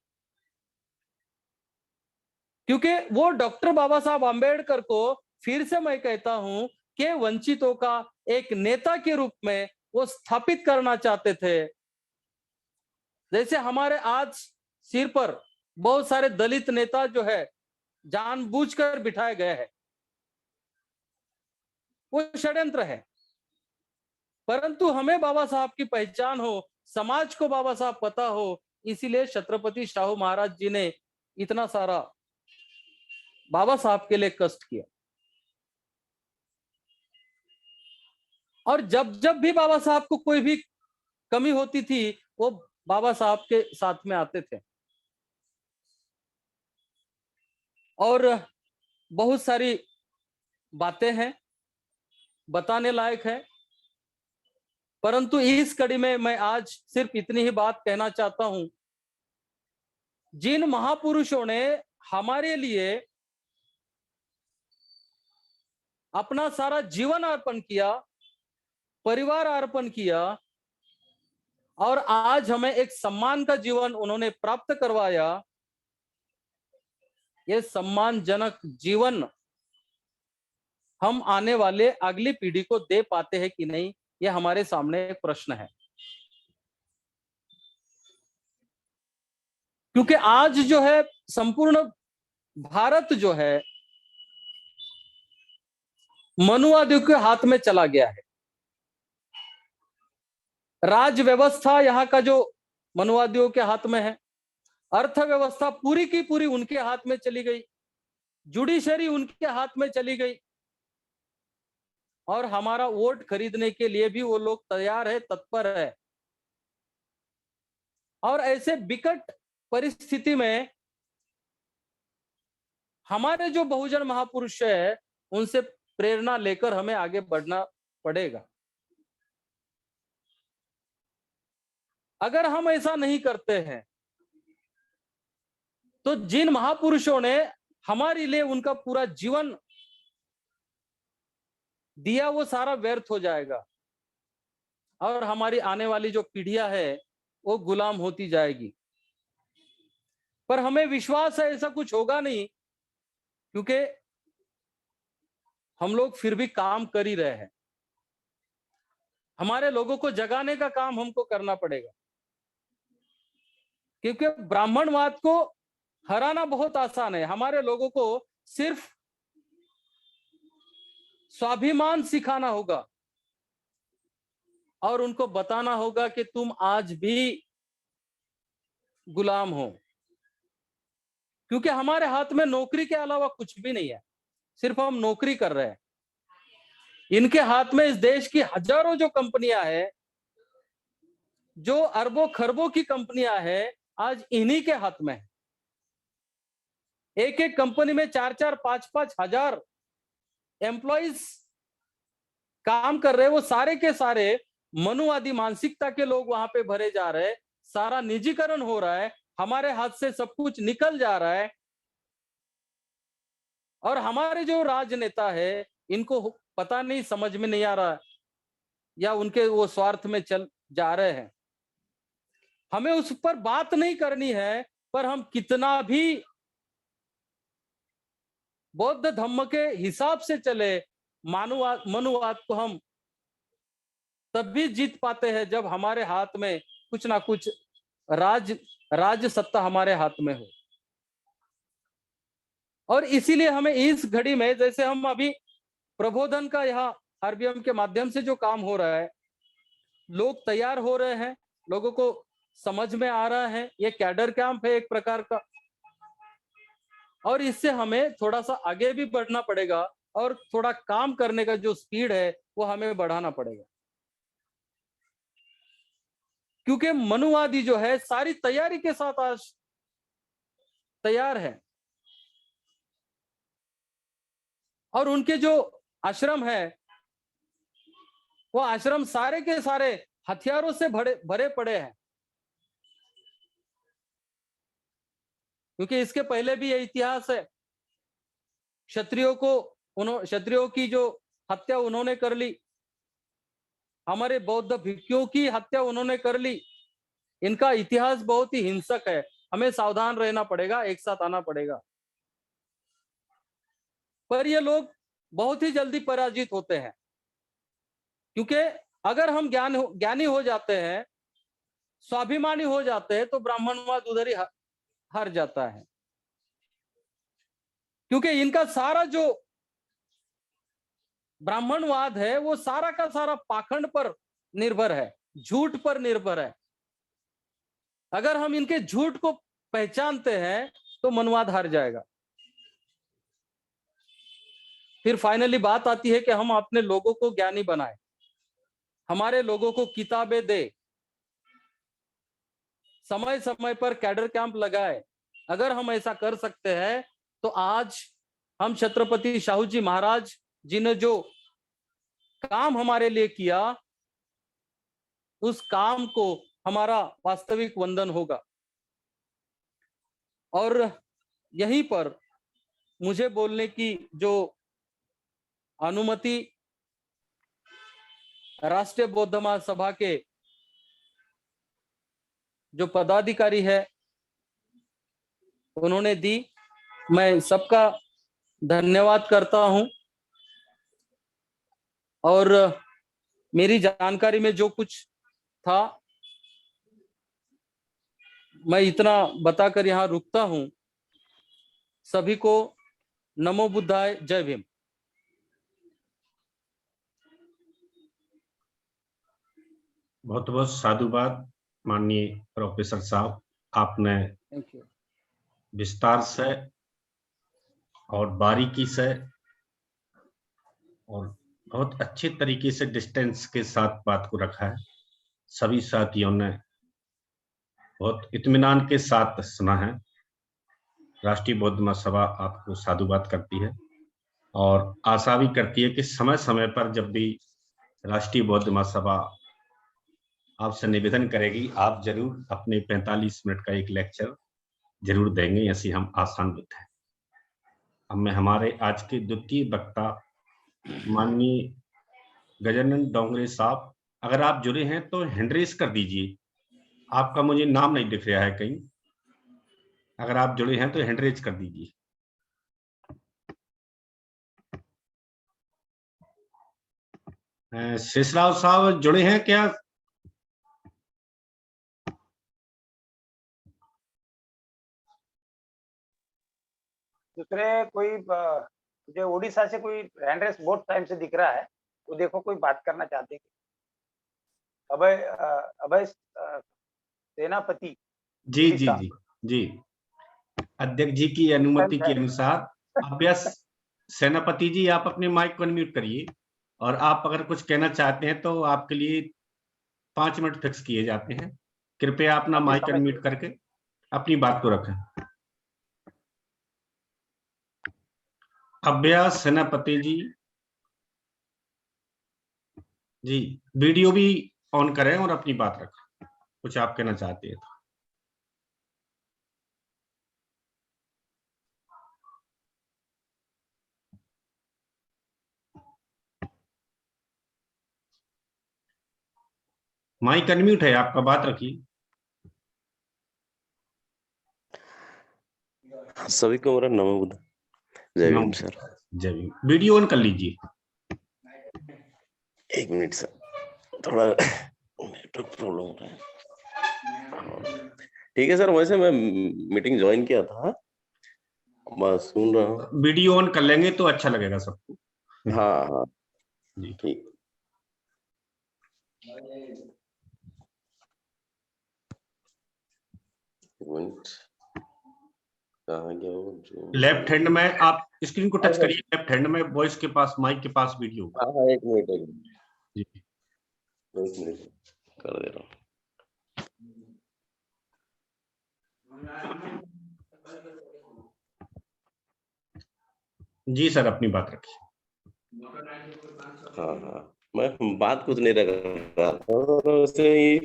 [SPEAKER 2] क्योंकि वो डॉक्टर बाबा साहब आम्बेडकर को फिर से मैं कहता हूं कि वंचितों का एक नेता के रूप में वो स्थापित करना चाहते थे। जैसे हमारे आज सिर पर बहुत सारे दलित नेता जो है जानबूझकर बिठाए गए हैं, वो षड्यंत्र है। परंतु हमें बाबा साहब की पहचान हो, समाज को बाबा साहब पता हो, इसीलिए छत्रपति शाहू महाराज जी ने इतना सारा बाबा साहब के लिए कष्ट किया। और जब जब भी बाबा साहब को कोई भी कमी होती थी, वो बाबा साहब के साथ में आते थे। और बहुत सारी बातें हैं, बताने लायक है, परंतु इस कड़ी में मैं आज सिर्फ इतनी ही बात कहना चाहता हूं। जिन महापुरुषों ने हमारे लिए अपना सारा जीवन अर्पण किया, परिवार अर्पण किया, और आज हमें एक सम्मान का जीवन उन्होंने प्राप्त करवाया, ये सम्मानजनक जीवन हम आने वाले अगली पीढ़ी को दे पाते हैं कि नहीं, ये हमारे सामने एक प्रश्न है। क्योंकि आज जो है संपूर्ण भारत जो है मनुवादियों के हाथ में चला गया है। राज व्यवस्था यहाँ का जो मनुवादियों के हाथ में है, अर्थव्यवस्था पूरी की पूरी उनके हाथ में चली गई, जुडिशरी उनके हाथ में चली गई, और हमारा वोट खरीदने के लिए भी वो लोग तैयार है, तत्पर है। और ऐसे विकट परिस्थिति में हमारे जो बहुजन महापुरुष है, उनसे प्रेरणा लेकर हमें आगे बढ़ना पड़ेगा। अगर हम ऐसा नहीं करते हैं तो जिन महापुरुषों ने हमारे लिए उनका पूरा जीवन दिया, वो सारा व्यर्थ हो जाएगा, और हमारी आने वाली जो पीढ़ियां है वो गुलाम होती जाएगी। पर हमें विश्वास है ऐसा कुछ होगा नहीं, क्योंकि हम लोग फिर भी काम कर ही रहे हैं। हमारे लोगों को जगाने का काम हमको करना पड़ेगा, क्योंकि ब्राह्मणवाद को हराना बहुत आसान है। हमारे लोगों को सिर्फ स्वाभिमान सिखाना होगा और उनको बताना होगा कि तुम आज भी गुलाम हो, क्योंकि हमारे हाथ में नौकरी के अलावा कुछ भी नहीं है, सिर्फ हम नौकरी कर रहे हैं। इनके हाथ में इस देश की हजारों जो कंपनियां हैं, जो अरबों खरबों की कंपनियां हैं, आज इन्हीं के हाथ में है। एक एक कंपनी में 4-4, 5-5 हजार एम्प्लॉइज काम कर रहे हैं। वो सारे के सारे मनुवादी मानसिकता के लोग वहां पे भरे जा रहे हैं। सारा निजीकरण हो रहा है, हमारे हाथ से सब कुछ निकल जा रहा है। और हमारे जो राजनेता है, इनको पता नहीं, समझ में नहीं आ रहा, या उनके वो स्वार्थ में चल जा रहे हैं। हमें उस पर बात नहीं करनी है, पर हम कितना भी बौद्ध धम्म के हिसाब से चले, मनुवाद को हम तभी जीत पाते हैं जब हमारे हाथ में कुछ ना कुछ राज सत्ता हमारे हाथ में हो। और इसीलिए हमें इस घड़ी में, जैसे हम अभी प्रबोधन का यहाँ आरबीएम के माध्यम से जो काम हो रहा है, लोग तैयार हो रहे हैं, लोगों को समझ में आ रहा है, ये कैडर कैंप है एक प्रकार का। और इससे हमें थोड़ा सा आगे भी बढ़ना पड़ेगा, और थोड़ा काम करने का जो स्पीड है वो हमें बढ़ाना पड़ेगा, क्योंकि मनुवादी जो है सारी तैयारी के साथ आज तैयार है। और उनके जो आश्रम है, वो आश्रम सारे के सारे हथियारों से भरे पड़े हैं, क्योंकि इसके पहले भी ये इतिहास है। क्षत्रियों की जो हत्या उन्होंने कर ली, हमारे बौद्ध भिक्षुओं की हत्या उन्होंने कर ली। इनका इतिहास बहुत ही हिंसक है, हमें सावधान रहना पड़ेगा, एक साथ आना पड़ेगा। पर ये लोग बहुत ही जल्दी पराजित होते हैं, क्योंकि अगर हम ज्ञानी हो जाते हैं, स्वाभिमानी हो जाते हैं, तो ब्राह्मणवाद उधर ही हार जाता है। क्योंकि इनका सारा जो ब्राह्मणवाद है वो सारा का सारा पाखंड पर निर्भर है, झूठ पर निर्भर है। अगर हम इनके झूठ को पहचानते हैं तो मनवाद हार जाएगा। फिर फाइनली बात आती है कि हम अपने लोगों को ज्ञानी बनाएं, हमारे लोगों को किताबें दे, समय समय पर कैडर कैंप लगाए। अगर हम ऐसा कर सकते हैं तो आज हम छत्रपति शाहू जी महाराज जी ने जो काम हमारे लिए किया, उस काम को हमारा वास्तविक वंदन होगा। और यहीं पर मुझे बोलने की जो अनुमति राष्ट्रीय बौद्ध महासभा के जो पदाधिकारी है उन्होंने दी, मैं सबका धन्यवाद करता हूं। और मेरी जानकारी में जो कुछ था मैं इतना बताकर यहां रुकता हूं। सभी को नमो बुद्धाय, जय भीम।
[SPEAKER 1] बहुत बहुत साधुवाद माननीय प्रोफेसर साहब, आपने
[SPEAKER 2] थैंक यू।
[SPEAKER 1] विस्तार से और बारीकी से और बहुत अच्छे तरीके से डिस्टेंस के साथ बात को रखा है। सभी साथियों ने बहुत इत्मीनान के साथ सुना है। राष्ट्रीय बौद्ध महासभा आपको साधुवाद करती है और आशा भी करती है कि समय समय पर जब भी राष्ट्रीय बौद्ध महासभा आपसे निवेदन करेगी, आप जरूर अपने 45 मिनट का एक लेक्चर जरूर देंगे, ऐसी हम आशान्वित हैं। अब मैं हमारे आज के द्वितीय वक्ता माननीय गजानन डोंगरे साहब, अगर आप जुड़े हैं तो हैंड रेज कर दीजिए। आपका मुझे नाम नहीं दिख रहा है कहीं, अगर आप जुड़े हैं तो हैंड रेज कर दीजिए। शेषराव साहब जुड़े हैं क्या?
[SPEAKER 3] दूसरे कोई जो उड़ीसा से कोई हैंड रेस बहुत टाइम से दिख रहा है, वो देखो कोई बात करना चाहते हैं। अभय सेनापति
[SPEAKER 1] जी जी जी जी, अध्यक्ष जी की अनुमति के अनुसार अभ्यास सेनापति जी, आप अपने माइक को अनम्यूट करिए और आप अगर कुछ कहना चाहते हैं तो आपके लिए 5 मिनट फिक्स किए जाते हैं। कृपया अपना माइक अनम्यूट करके अपनी बात को रखें। अभ्यास सेनापति जी, जी वीडियो भी ऑन करें और अपनी बात रखें, कुछ आप कहना चाहते हैं तो। माइक अनम्यूट है आपका, बात रखिए।
[SPEAKER 4] सभी को मेरा नमो बुद्ध, जय भीम सर।
[SPEAKER 1] जय भीम। वीडियो ऑन कर लीजिए।
[SPEAKER 4] 1 मिनट सर, थोड़ा नेटवर्क प्रॉब्लम हो रहा है। ठीक है सर, वैसे मैं मीटिंग ज्वाइन किया था, बस सुन रहा हूँ।
[SPEAKER 1] वीडियो ऑन कर लेंगे तो अच्छा लगेगा सबको।
[SPEAKER 4] हाँ हाँ
[SPEAKER 1] जी
[SPEAKER 4] ठीक।
[SPEAKER 1] लेफ्ट हैंड में आप स्क्रीन को टच करिए, लेफ्ट हैंड में वॉइस के पास, माइक के पास वीडियो।
[SPEAKER 4] हाँ 1 मिनट
[SPEAKER 1] जी
[SPEAKER 4] 1 मिनट कर दे रहा हूँ।
[SPEAKER 1] जी सर, अपनी बात रखिए।
[SPEAKER 4] हाँ हाँ, मैं बात कुछ नहीं रख रहा था, वैसे ही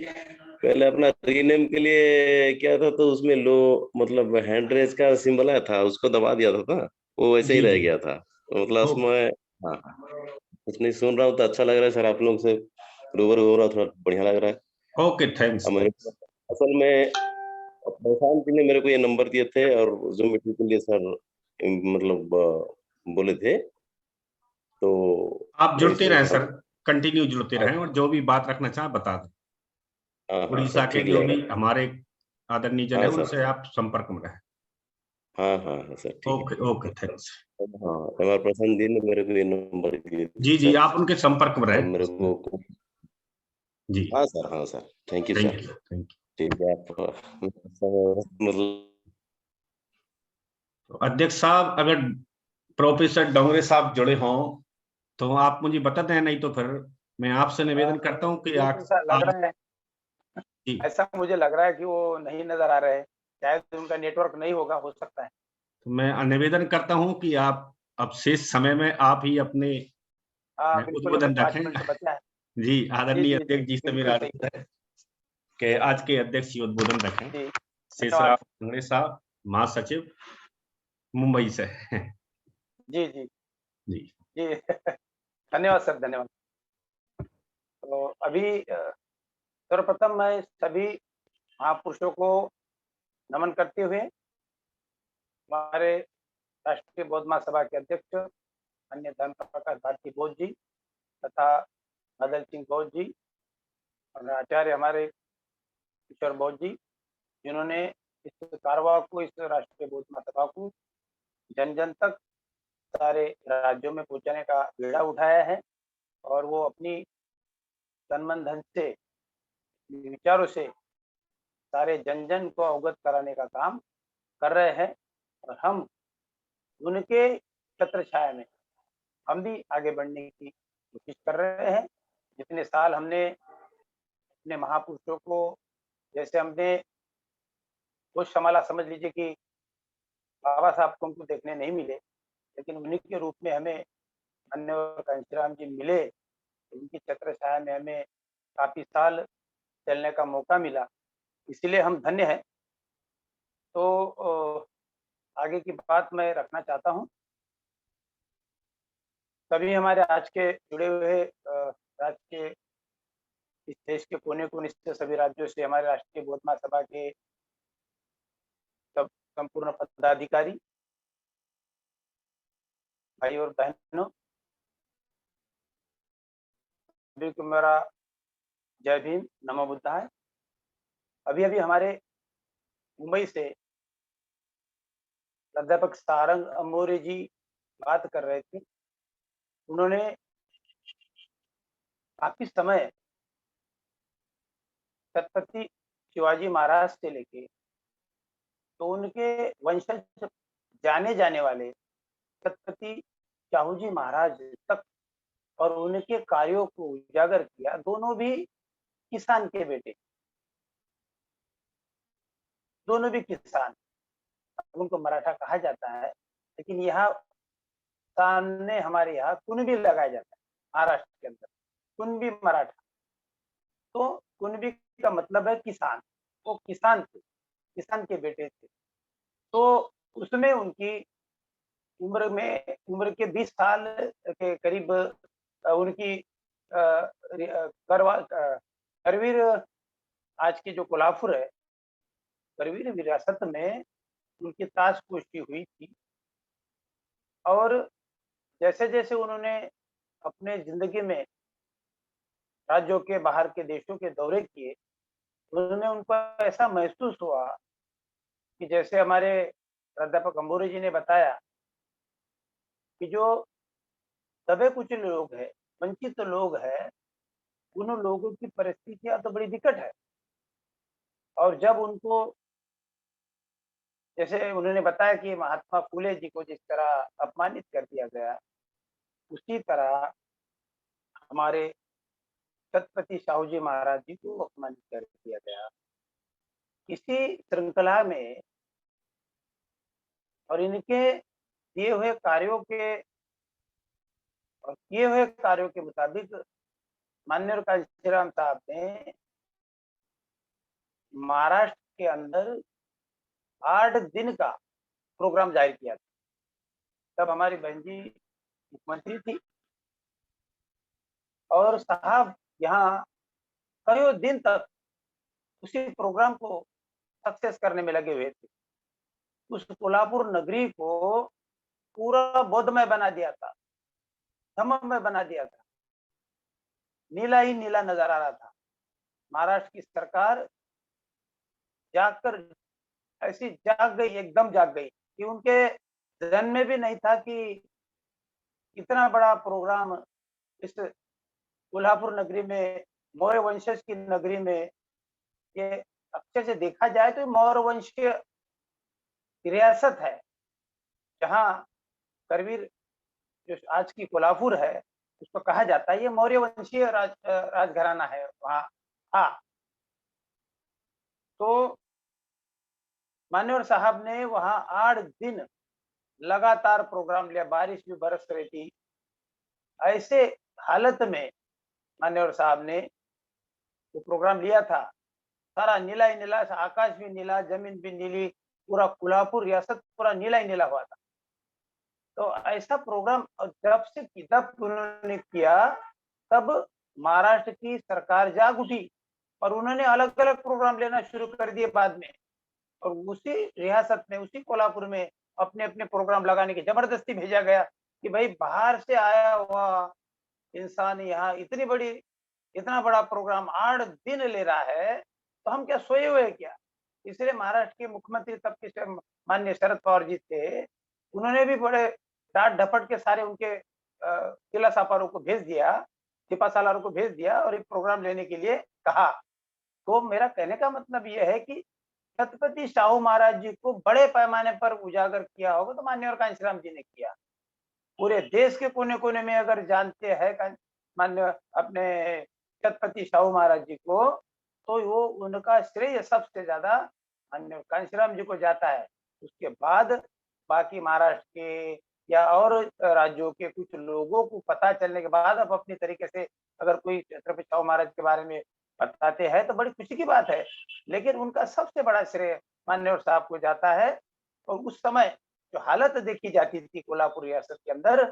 [SPEAKER 4] पहले अपना रीनेम के लिए क्या था, तो उसमें लो मतलब हैंड रेज का सिंबल आया था, उसको दबा दिया था वो वैसे ही रह गया था। तो मतलब उसमें हाँ कुछ नहीं सुन रहा हूँ तो अच्छा लग रहा है सर, आप लोग से रूबरू हो रहा, थोड़ा बढ़िया लग रहा है।
[SPEAKER 1] Okay thanks.
[SPEAKER 4] असल में प्रशांत जी ने मेरे को ये नंबर दिए थे और जो मीटिंग के लिए सर मतलब बोले थे, तो
[SPEAKER 1] आप जुड़ते
[SPEAKER 4] इसलिए
[SPEAKER 1] रहें
[SPEAKER 4] थोड़ा।
[SPEAKER 1] सर, कंटिन्यू जुड़ते
[SPEAKER 4] हाँ
[SPEAKER 1] रहें, और जो भी बात रखना चाहें बता दें।
[SPEAKER 4] हाँ हाँ
[SPEAKER 1] उड़ीसा
[SPEAKER 4] सर,
[SPEAKER 1] के
[SPEAKER 4] ठीक
[SPEAKER 1] जो
[SPEAKER 4] रहेगा।
[SPEAKER 1] भी हमारे आदरणीय जन
[SPEAKER 4] हाँ
[SPEAKER 1] है
[SPEAKER 4] सर,
[SPEAKER 1] उनसे आप संपर्क में रहें।
[SPEAKER 4] हाँ हाँ हाँ सर, ठीक है।
[SPEAKER 1] Okay okay, thanks.
[SPEAKER 4] हाँ, हमारे प्रशांत जी ने मेरे को ये नंबर दिए थे
[SPEAKER 1] जी जी,
[SPEAKER 4] सर,
[SPEAKER 1] आप उनके संपर्क में
[SPEAKER 4] और
[SPEAKER 1] रहें।
[SPEAKER 4] मेरे को
[SPEAKER 1] जी,
[SPEAKER 4] हाँ सर, हाँ sir, thank you
[SPEAKER 1] thank
[SPEAKER 4] sir.
[SPEAKER 1] You thank you.
[SPEAKER 4] ठीक है, आप मतलब
[SPEAKER 1] तो अध्यक्ष साहब, अगर प्रोफेसर डोंगरे साहब जुड़े हों तो आप मुझे बता दें, नहीं तो फिर मैं आपसे निवेदन करता हूं कि
[SPEAKER 3] मुझे तो ऐसा लग रहा है,
[SPEAKER 1] जी,
[SPEAKER 3] ऐसा मुझे लग रहा है कि वो नहीं नजर आ रहे हैं, शायद उनका नेटवर्क नहीं होगा, हो सकता है।
[SPEAKER 1] तो मैं निवेदन करता हूं कि आप अब शेष समय में आप ही अपने
[SPEAKER 3] हाँ बिल्कुल, अभी
[SPEAKER 1] उद्बोधन
[SPEAKER 3] 5
[SPEAKER 1] रखें।
[SPEAKER 3] मिनट बचा है।
[SPEAKER 1] जी,
[SPEAKER 3] जी
[SPEAKER 1] आदरणीय
[SPEAKER 3] जी जी,
[SPEAKER 1] अध्यक्ष जी से
[SPEAKER 3] बिल्कुल
[SPEAKER 1] मेरा
[SPEAKER 3] सही।
[SPEAKER 1] अनुरोध है कि आज के अध्यक्ष जी उद्बोधन रखें।
[SPEAKER 3] जी,
[SPEAKER 1] शेषराव
[SPEAKER 3] धन्यवाद।
[SPEAKER 1] डोंगरे साहब, महासचिव, मुंबई से।
[SPEAKER 3] जी जी
[SPEAKER 1] जी
[SPEAKER 3] जी। धन्यवाद सर, धन्यवाद। तो अभी सर्वप्रथम मैं सभी महापुरुषों को नमन करते हुए हमारे राष्ट्रीय बौद्ध महासभा के अध्यक्ष अन्य धर्म प्रकाश भारती बौद्ध जी तथा मदन सिंह बौद्ध जी और आचार्य हमारे किशोर बौद्ध जी, जिन्होंने इस कारवा को, इस राष्ट्रीय बौद्ध महासभा को जन जन तक सारे राज्यों में पहुंचाने का बीड़ा उठाया है, और वो अपनी तन मन धन से, विचारों से सारे जन जन को अवगत कराने का काम कर रहे हैं, और हम उनके छत्र छाया में हम भी आगे बढ़ने की कोशिश कर रहे हैं। जितने साल हमने अपने महापुरुषों को, जैसे हमने कुछ संभाला, समझ लीजिए कि बाबा साहब को हमको देखने नहीं मिले, लेकिन उन्हीं के रूप में हमें माननीय घनश्याम जी मिले, उनकी छत्र छाया में हमें काफी साल चलने का मौका मिला, इसलिए हम धन्य हैं। तो आगे की बात मैं रखना चाहता हूँ। सभी हमारे आज के जुड़े हुए राज्य के, इस देश के कोने कोने से, सभी राज्यों से हमारे राष्ट्रीय बौद्ध महासभा के सब संपूर्ण पदाधिकारी भाई और बहनों, सभी को मेरा जय भीम, नमो बुद्धाय। अभी अभी हमारे मुंबई से प्राध्यापक सारंग अमोरे जी बात कर रहे थे। उन्होंने काफी समय छत्रपति शिवाजी महाराज से लेके तो उनके वंशज जाने जाने वाले छत्रपति शाहू जी महाराज तक, और उनके कार्यों को उजागर किया। दोनों भी किसान के बेटे, दोनों भी किसान। उनको मराठा कहा जाता है, लेकिन यहाँ सामने हमारे यहाँ कुणबी लगाया जाता है, महाराष्ट्र के अंदर कुणबी मराठा। तो कुणबी का मतलब है किसान, वो किसान थे, किसान के बेटे थे। तो उसमें उनकी उम्र के 20 साल के करीब उनकी करवीर, आज की जो कोल्हापुर है, करवीर विरासत में उनकी ताजपोशी हुई थी। और जैसे जैसे उन्होंने अपने जिंदगी में राज्यों के, बाहर के देशों के दौरे किए, उन्होंने, उनको ऐसा महसूस हुआ कि जैसे हमारे प्राध्यापक अंबोरे जी ने बताया कि जो दबे कुचले लोग हैं, वंचित लोग हैं, उन लोगों की परिस्थितियां तो बड़ी विकट है। और जब उनको, जैसे उन्होंने बताया कि महात्मा फूले जी को जिस तरह अपमानित कर दिया गया, उसी तरह हमारे छत्रपति शाहू जी महाराज जी को अपमानित कर दिया गया। इसी श्रृंखला में और इनके दिए हुए कार्यों के, और किए हुए कार्यों के मुताबिक माननीय कांशीराम साहब ने महाराष्ट्र के अंदर 8 दिन का प्रोग्राम जारी किया था। तब हमारी बहन जी मुख्यमंत्री थी, और साहब यहाँ कई दिन तक उसी प्रोग्राम को सक्सेस करने में लगे हुए थे। उस कोल्हापुर नगरी को पूरा बौद्धमय बना दिया था, धम्ममय बना दिया था, नीला ही नीला नजर आ रहा था। महाराष्ट्र की सरकार जागकर ऐसी जाग गई, एकदम जाग गई कि उनके ध्यान में भी नहीं था कि इतना बड़ा प्रोग्राम इस कोल्हापुर नगरी में, मौर्य वंशज की नगरी में, ये अक्षर से देखा जाए तो मौर्य वंश की रियासत है, जहाँ करवीर जो आज की कोल्हापुर है उसको कहा जाता है, ये मौर्य वंशीय राजघराना है वहाँ। हाँ, तो मान्यवर साहब ने वहाँ 8 दिन लगातार प्रोग्राम लिया, बारिश भी बरस रही थी। ऐसे हालत में मान्यवर साहब ने वो प्रोग्राम लिया था, सारा नीला ही नीला, आकाश भी नीला, जमीन भी नीली, पूरा कोल्हापुर रियासत पूरा नीला ही नीला हुआ था। तो ऐसा प्रोग्राम जब उन्होंने किया, तब महाराष्ट्र की सरकार जाग उठी और उन्होंने अलग अलग प्रोग्राम लेना शुरू कर दिए बाद में, और उसी रियासत में, उसी कोल्हापुर में अपने अपने प्रोग्राम लगाने की जबरदस्ती भेजा गया कि भाई बाहर से आया हुआ इंसान यहाँ इतना बड़ा प्रोग्राम 8 दिन ले रहा है, तो हम क्या सोए हुए हैं क्या? इसलिए महाराष्ट्र के मुख्यमंत्री तब के माननीय शरद पवार जी थे, उन्होंने भी बड़े डांट डपट के सारे उनके किला सापारों को भेज दिया, सिपा सालारों को भेज दिया और एक प्रोग्राम लेने के लिए कहा। तो मेरा कहने का मतलब यह है कि छत्रपति शाहू महाराज जी को बड़े पैमाने पर उजागर किया होगा तो माननीय कांशीराम जी ने किया। पूरे देश के कोने कोने में अगर जानते हैं माननीय अपने छत्रपति शाहू महाराज जी को, तो वो उनका श्रेय सबसे ज्यादा माननीय कांशीराम जी को जाता है। उसके बाद बाकी महाराष्ट्र के या और राज्यों के कुछ लोगों को पता चलने के बाद अब अपनी तरीके से अगर कोई छत्रपति शाहू महाराज के बारे में बताते हैं तो बड़ी खुशी की बात है, लेकिन उनका सबसे बड़ा श्रेय मान्यवर साहब को जाता है। और उस समय जो हालत देखी जाती थी कोल्हापुर रियासत के अंदर,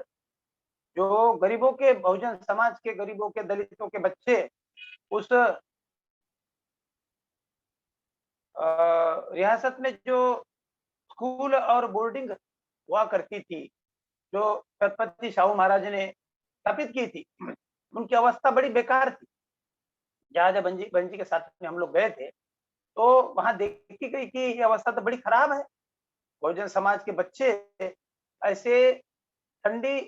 [SPEAKER 3] जो गरीबों के, बहुजन समाज के गरीबों के, दलितों के बच्चे उस रियासत में जो स्कूल और बोर्डिंग हुआ करती थी, जो छत्रपति शाहू महाराज ने स्थापित की थी, उनकी अवस्था बड़ी बेकार थी। जहाज बंजी के साथ में हम लोग गए थे, तो वहां देखी गई कि ये अवस्था तो बड़ी खराब है। बहुजन समाज के बच्चे ऐसे ठंडी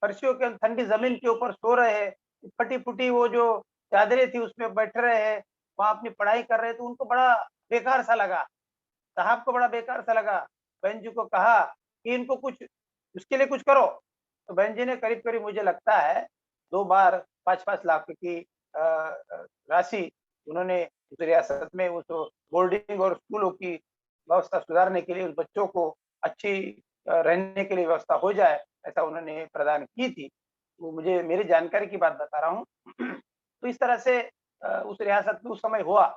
[SPEAKER 3] फर्शियों के, ठंडी जमीन के ऊपर सो रहे हैं, फटी फूटी वो जो चादरें थी उसमें बैठ रहे हैं, वहां अपनी पढ़ाई कर रहे हैं, तो उनको बड़ा बेकार सा लगा, साहब को बड़ा बेकार सा लगा। बहन जी को कहा कि इनको कुछ उसके लिए कुछ करो, तो बहन जी ने करीब करीब मुझे लगता है 2 बार 5-5 लाख की राशि उन्होंने उस रियासत में उस बोर्डिंग और स्कूलों की व्यवस्था सुधारने के लिए, उस बच्चों को अच्छी रहने के लिए व्यवस्था हो जाए, ऐसा उन्होंने प्रदान की थी। तो मुझे मेरी जानकारी की बात बता रहा हूँ। तो इस तरह से उस रियासत में उस समय हुआ,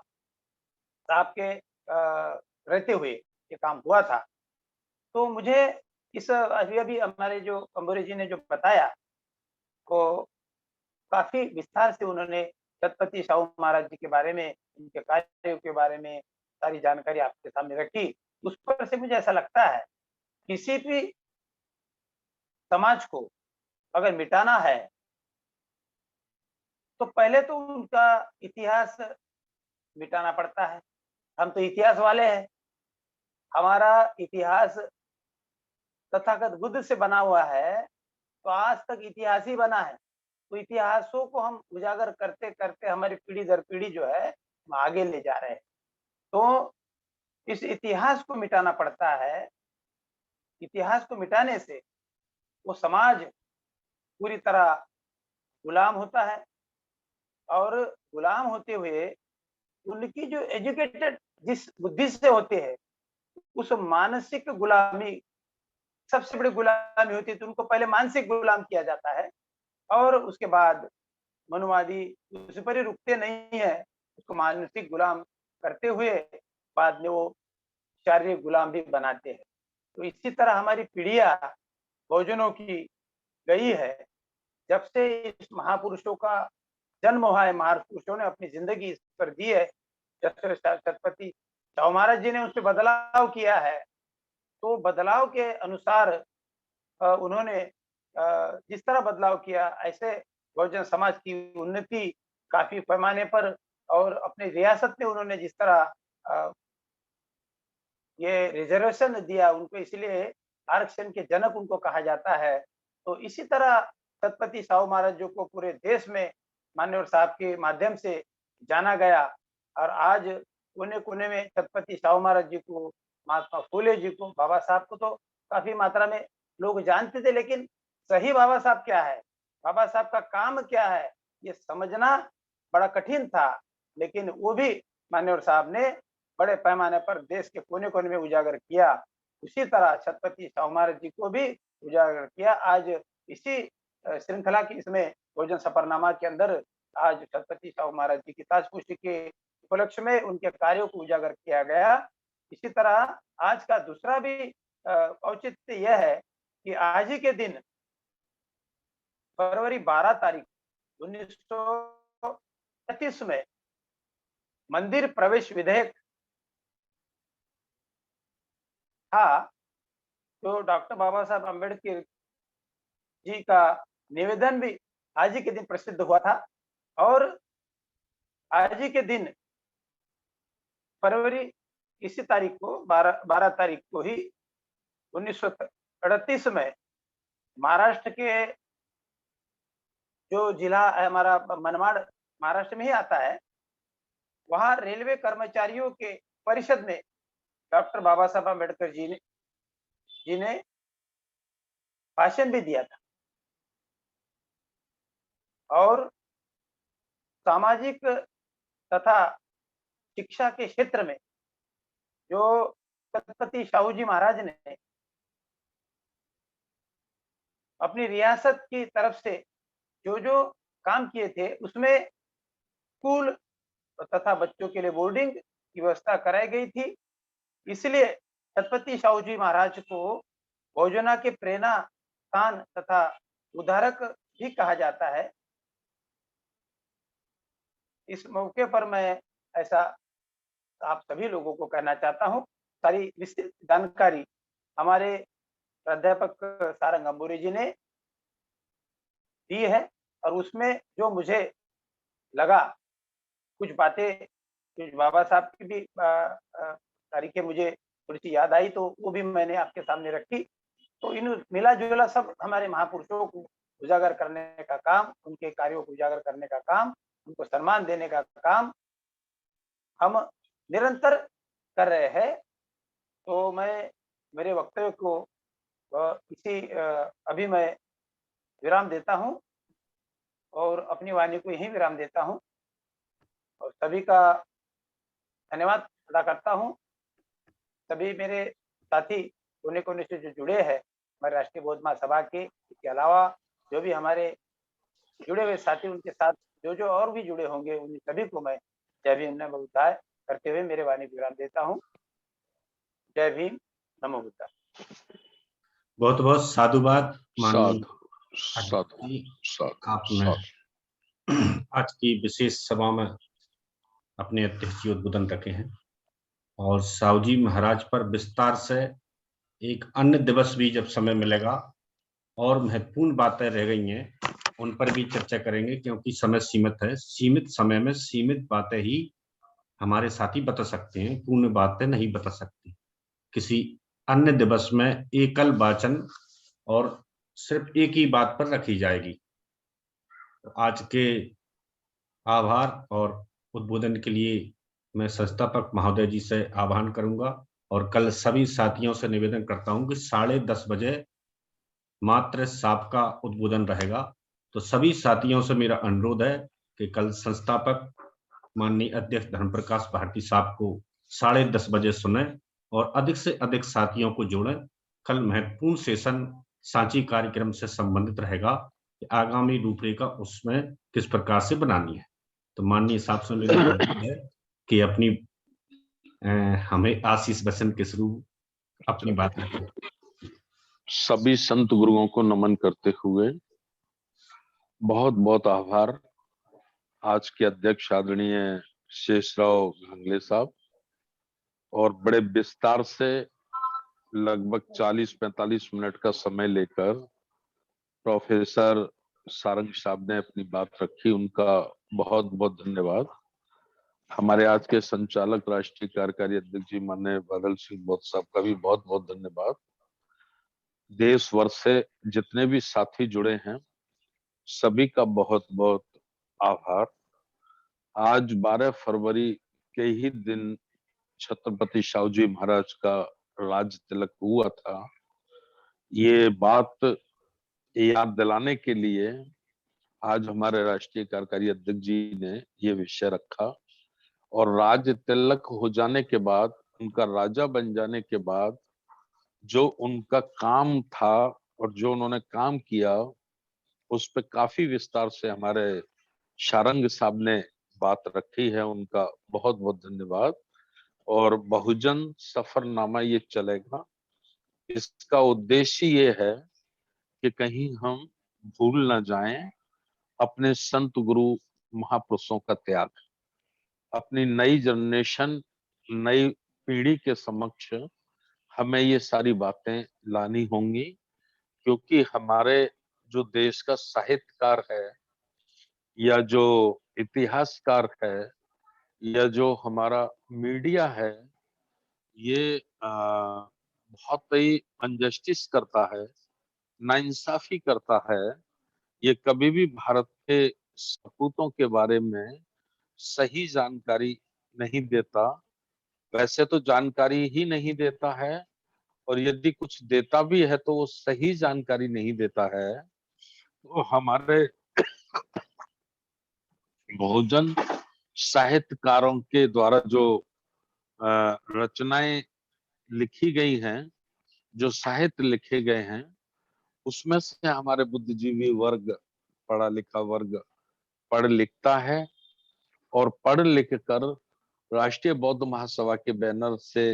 [SPEAKER 3] साहब के रहते हुए ये काम हुआ था। तो मुझे इस अभी हमारे जो कंबोरे जी ने जो बताया, को काफी विस्तार से उन्होंने छत्रपति शाहू महाराज जी के बारे में, उनके कार्यों के बारे में सारी जानकारी आपके सामने रखी। उस पर से मुझे ऐसा लगता है, किसी भी समाज को अगर मिटाना है तो पहले तो उनका इतिहास मिटाना पड़ता है। हम तो इतिहास वाले हैं, हमारा इतिहास तथागत बुद्ध से बना हुआ है, तो आज तक इतिहास ही बना है। तो इतिहासों को हम उजागर करते करते हमारी पीढ़ी दर पीढ़ी जो है हम आगे ले जा रहे हैं। तो इस इतिहास को मिटाना पड़ता है। इतिहास को मिटाने से वो समाज पूरी तरह गुलाम होता है, और गुलाम होते हुए उनकी जो एजुकेटेड जिस बुद्धि से होते हैं, उस मानसिक गुलामी सबसे बड़ी गुलामी होती है। तो उनको पहले मानसिक गुलाम किया जाता है और उसके बाद मनुवादी उस पर ही रुकते नहीं है, उसको मानसिक गुलाम करते हुए बाद में वो शारीरिक गुलाम भी बनाते हैं। तो इसी तरह हमारी पीढ़ियां बहुजनों की गई है। जब से इस महापुरुषों का जन्म हुआ है, महापुरुषों ने अपनी जिंदगी इस पर दी है, जब से छत्रपति शाहू महाराज जी ने उस पर बदलाव किया है, तो बदलाव के अनुसार उन्होंने जिस तरह बदलाव किया, ऐसे बहुजन समाज की उन्नति काफी पैमाने पर और अपनी रियासत में उन्होंने जिस तरह ये रिजर्वेशन दिया उनको, इसलिए आरक्षण के जनक उनको कहा जाता है। तो इसी तरह छत्रपति साहू महाराज जी को पूरे देश में मान्यवर साहब के माध्यम से जाना गया और आज कोने-कोने में छत्रपति साहू महाराज जी को, महात्मा फूले जी को, बाबा साहब को तो काफी मात्रा में लोग जानते थे, लेकिन सही बाबा साहब क्या है, बाबा साहब का काम क्या है, ये समझना बड़ा कठिन था। लेकिन वो भी मान्यवर साहब ने बड़े पैमाने पर देश के कोने-कोने में उजागर किया। उसी तरह छत्रपति साहू महाराज जी को भी उजागर किया। आज इसी श्रृंखला की इसमें बहुजन सफरनामा के अंदर आज छत्रपति साहू महाराज जी की ताजपोशी के उपलक्ष्य में उनके कार्यों को उजागर किया गया। इसी तरह आज का दूसरा भी औचित्य यह है कि आज ही के दिन फरवरी 12 तारीख 1933 में मंदिर प्रवेश विधेयक था, जो डॉक्टर बाबा साहब अम्बेडकर जी का निवेदन भी आज ही के दिन प्रसिद्ध हुआ था। और आज ही के दिन फरवरी इसी तारीख को 12 तारीख को ही 1938 में महाराष्ट्र के जो जिला हमारा मनमाड़ महाराष्ट्र में ही आता है, वहां रेलवे कर्मचारियों के परिषद में डॉक्टर बाबा साहब अम्बेडकर जी ने भाषण भी दिया था और सामाजिक तथा शिक्षा के क्षेत्र में जो छत्रपति साहू जी महाराज ने अपनी रियासत की तरफ से जो काम किए थे, उसमें स्कूल तथा बच्चों के लिए बोर्डिंग की व्यवस्था कराई गई थी। इसलिए छत्रपति साहू जी महाराज को बहुजना के प्रेरणा स्थान तथा उद्धारक भी कहा जाता है। इस मौके पर मैं ऐसा आप सभी लोगों को कहना चाहता हूं। सारी विस्तृत जानकारी हमारे प्राध्यापक सारंग अंबुरी जी ने दी है और उसमें जो मुझे लगा कुछ बातें, कुछ बाबा साहब की भी तारीखें मुझे थोड़ी सी याद आई, तो वो भी मैंने आपके सामने रखी। तो इन मिला जुला सब हमारे महापुरुषों को उजागर करने का काम, उनके कार्यों को उजागर करने का काम, उनको सम्मान देने का काम हम निरंतर कर रहे हैं। तो मैं मेरे वक्तव्य को अभी मैं विराम देता हूं और अपनी वाणी को यहीं विराम देता हूं और सभी का धन्यवाद अदा करता हूं। सभी मेरे साथी कोने-कोने से जो जुड़े हैं हमारे राष्ट्रीय बौद्ध महासभा के, इसके अलावा जो भी हमारे जुड़े हुए साथी, उनके साथ जो और भी जुड़े होंगे, उन सभी को मैं जय भीम नमो बुद्धाय करते हुए मेरे वाणी को विराम देता हूं। जय भीम नमो बुद्धाय।
[SPEAKER 1] बहुत बहुत साधुवाद माननीय आपने आज की विशेष सभा में अपने अध्यक्षीय उद्बोधन रखे हैं और साहू जी महाराज पर विस्तार से एक अन्य दिवस भी जब समय मिलेगा और महत्वपूर्ण बातें रह गई हैं उन पर भी चर्चा करेंगे, क्योंकि समय सीमित है। सीमित समय में सीमित बातें ही हमारे साथी बता सकते हैं, पूर्ण बातें नहीं बता सकते। किसी अन्य दिवस में एकल वाचन और सिर्फ एक ही बात पर रखी जाएगी। आज के आभार और उद्बोधन के लिए मैं संस्थापक महोदय जी से आह्वान करूंगा और कल सभी साथियों से निवेदन करता हूं कि 10:30 बजे मात्र साहब का उद्बोधन रहेगा। तो सभी साथियों से मेरा अनुरोध है कि कल संस्थापक माननीय अध्यक्ष धर्मप्रकाश भारती साहब को 10:30 बजे सुने और अधिक से अधिक साथियों को जोड़ें। कल महत्वपूर्ण सेशन सांची कार्यक्रम से संबंधित रहेगा कि आगामी रूपरेखा उसमें किस प्रकार से बनानी है। तो माननीय साहब से मेरा अनुरोध है कि अपनी हमें आशीष वचन के शुरू अपनी बात रखें।
[SPEAKER 5] सभी संत गुरुओं को नमन करते हुए बहुत बहुत आभार आज के अध्यक्ष आदरणीय शेषराव घांगले साहब, और बड़े विस्तार से लगभग 40-45 मिनट का समय लेकर प्रोफेसर सारंग साहब ने अपनी बात रखी, उनका बहुत बहुत धन्यवाद। हमारे आज के संचालक राष्ट्रीय कार्यकारी अध्यक्ष जी माननीय बादल सिंह बोहत साहब का भी बहुत बहुत धन्यवाद। देश भर से जितने भी साथी जुड़े हैं सभी का बहुत बहुत आभार। आज 12 फरवरी के ही दिन छत्रपति शाहू जी महाराज का राज तिलक हुआ था। ये बात याद दिलाने के लिए आज हमारे राष्ट्रीय कार्यकारी अध्यक्ष जी ने ये विषय रखा और राज तिलक हो जाने के बाद, उनका राजा बन जाने के बाद जो उनका काम था और जो उन्होंने काम किया उस पे काफी विस्तार से हमारे सारंग साहब ने बात रखी है। उनका बहुत बहुत धन्यवाद। और बहुजन सफरनामा ये चलेगा, इसका उद्देश्य ये है कि कहीं हम भूल ना जाएं अपने संत गुरु महापुरुषों का त्याग। अपनी नई जनरेशन, नई पीढ़ी के समक्ष हमें ये सारी बातें लानी होंगी, क्योंकि हमारे जो देश का साहित्यकार है या जो इतिहासकार है या जो हमारा मीडिया है, ये बहुत ही अनजस्टिस करता है, नाइंसाफी करता है। ये कभी भी भारत के सपूतों के बारे में सही जानकारी नहीं देता। वैसे तो जानकारी ही नहीं देता है, और यदि कुछ देता भी है तो वो सही जानकारी नहीं देता है। तो हमारे बहुजन साहित्यकारों के द्वारा जो रचनाएं लिखी गई हैं, जो साहित्य लिखे गए हैं, उसमें से हमारे बुद्धिजीवी वर्ग, पढ़ा लिखा वर्ग पढ़ लिखता है और पढ़ लिख कर राष्ट्रीय बौद्ध महासभा के बैनर से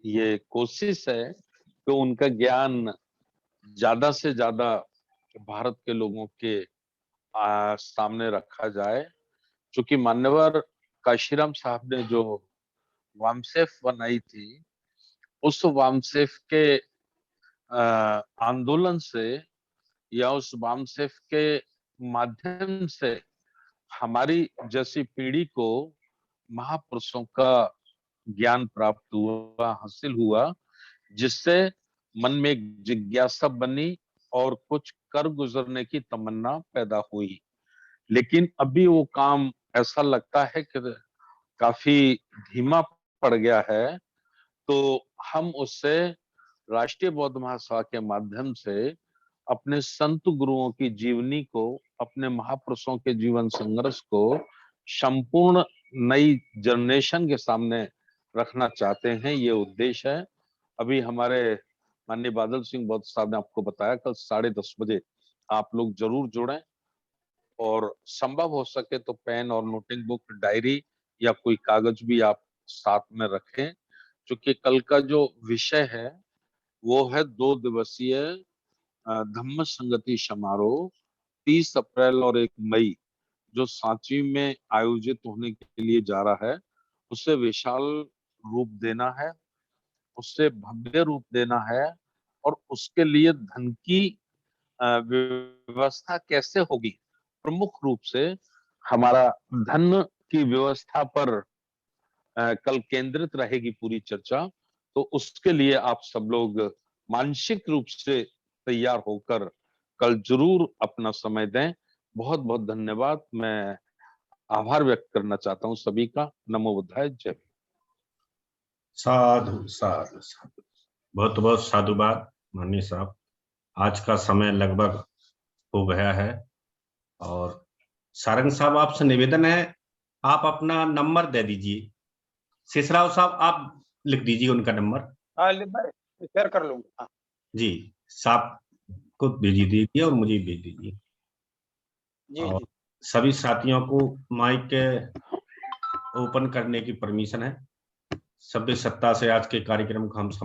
[SPEAKER 5] ये कोशिश है कि उनका ज्ञान ज्यादा से ज्यादा भारत के लोगों के सामने रखा जाए। चूंकि मान्यवर काशीराम साहब ने जो वामसेफ बनाई थी, उस वामसेफ के आंदोलन से या उस वामसेफ के माध्यम से हमारी जैसी पीढ़ी को महापुरुषों का ज्ञान प्राप्त हुआ, हासिल हुआ, जिससे मन में एक जिज्ञासा बनी और कुछ कर गुजरने की तमन्ना पैदा हुई। लेकिन अभी वो काम ऐसा लगता है कि काफी धीमा पड़ गया है। तो हम उससे राष्ट्रीय बौद्ध महासभा के माध्यम से अपने संत गुरुओं की जीवनी को, अपने महापुरुषों के जीवन संघर्ष को संपूर्ण नई जनरेशन के सामने रखना चाहते हैं। ये उद्देश्य है। अभी हमारे माननीय बादल सिंह बोहत साहब ने आपको बताया, कल 10:30 बजे आप लोग जरूर जुड़ें और संभव हो सके तो पेन और नोटिंग बुक, डायरी या कोई कागज भी आप साथ में रखें, क्योंकि कल का जो विषय है वो है 2 दिवसीय धम्म संगति समारोह 30 अप्रैल और 1 मई जो सांची में आयोजित होने के लिए जा रहा है, उसे विशाल रूप देना है, उससे भव्य रूप देना है। और उसके लिए धन की व्यवस्था कैसे होगी, प्रमुख रूप से हमारा धन की व्यवस्था पर कल केंद्रित रहेगी पूरी चर्चा। तो उसके लिए आप सब लोग मानसिक रूप से तैयार होकर कल जरूर अपना समय दें। बहुत बहुत धन्यवाद। मैं आभार व्यक्त करना चाहता हूं सभी का। नमो बुद्धाय। जय हिंद।
[SPEAKER 1] साधु साधु साधु, बहुत बहुत साधुवाद माननीय साहब। आज का समय लगभग हो गया है और सारंग साहब आपसे निवेदन है, आप अपना नंबर दे दीजिए। शेषराव साहब आप लिख दीजिए उनका नंबर।
[SPEAKER 3] हाँ, शेयर कर लूंगा। हाँ।
[SPEAKER 1] जी, साहब को भेज दीजिए और मुझे भेज दीजिए।
[SPEAKER 3] जी
[SPEAKER 1] और
[SPEAKER 3] जी।
[SPEAKER 1] सभी साथियों को माइक ओपन करने की परमिशन है। सभ्य सत्ता से आज के कार्यक्रम को हम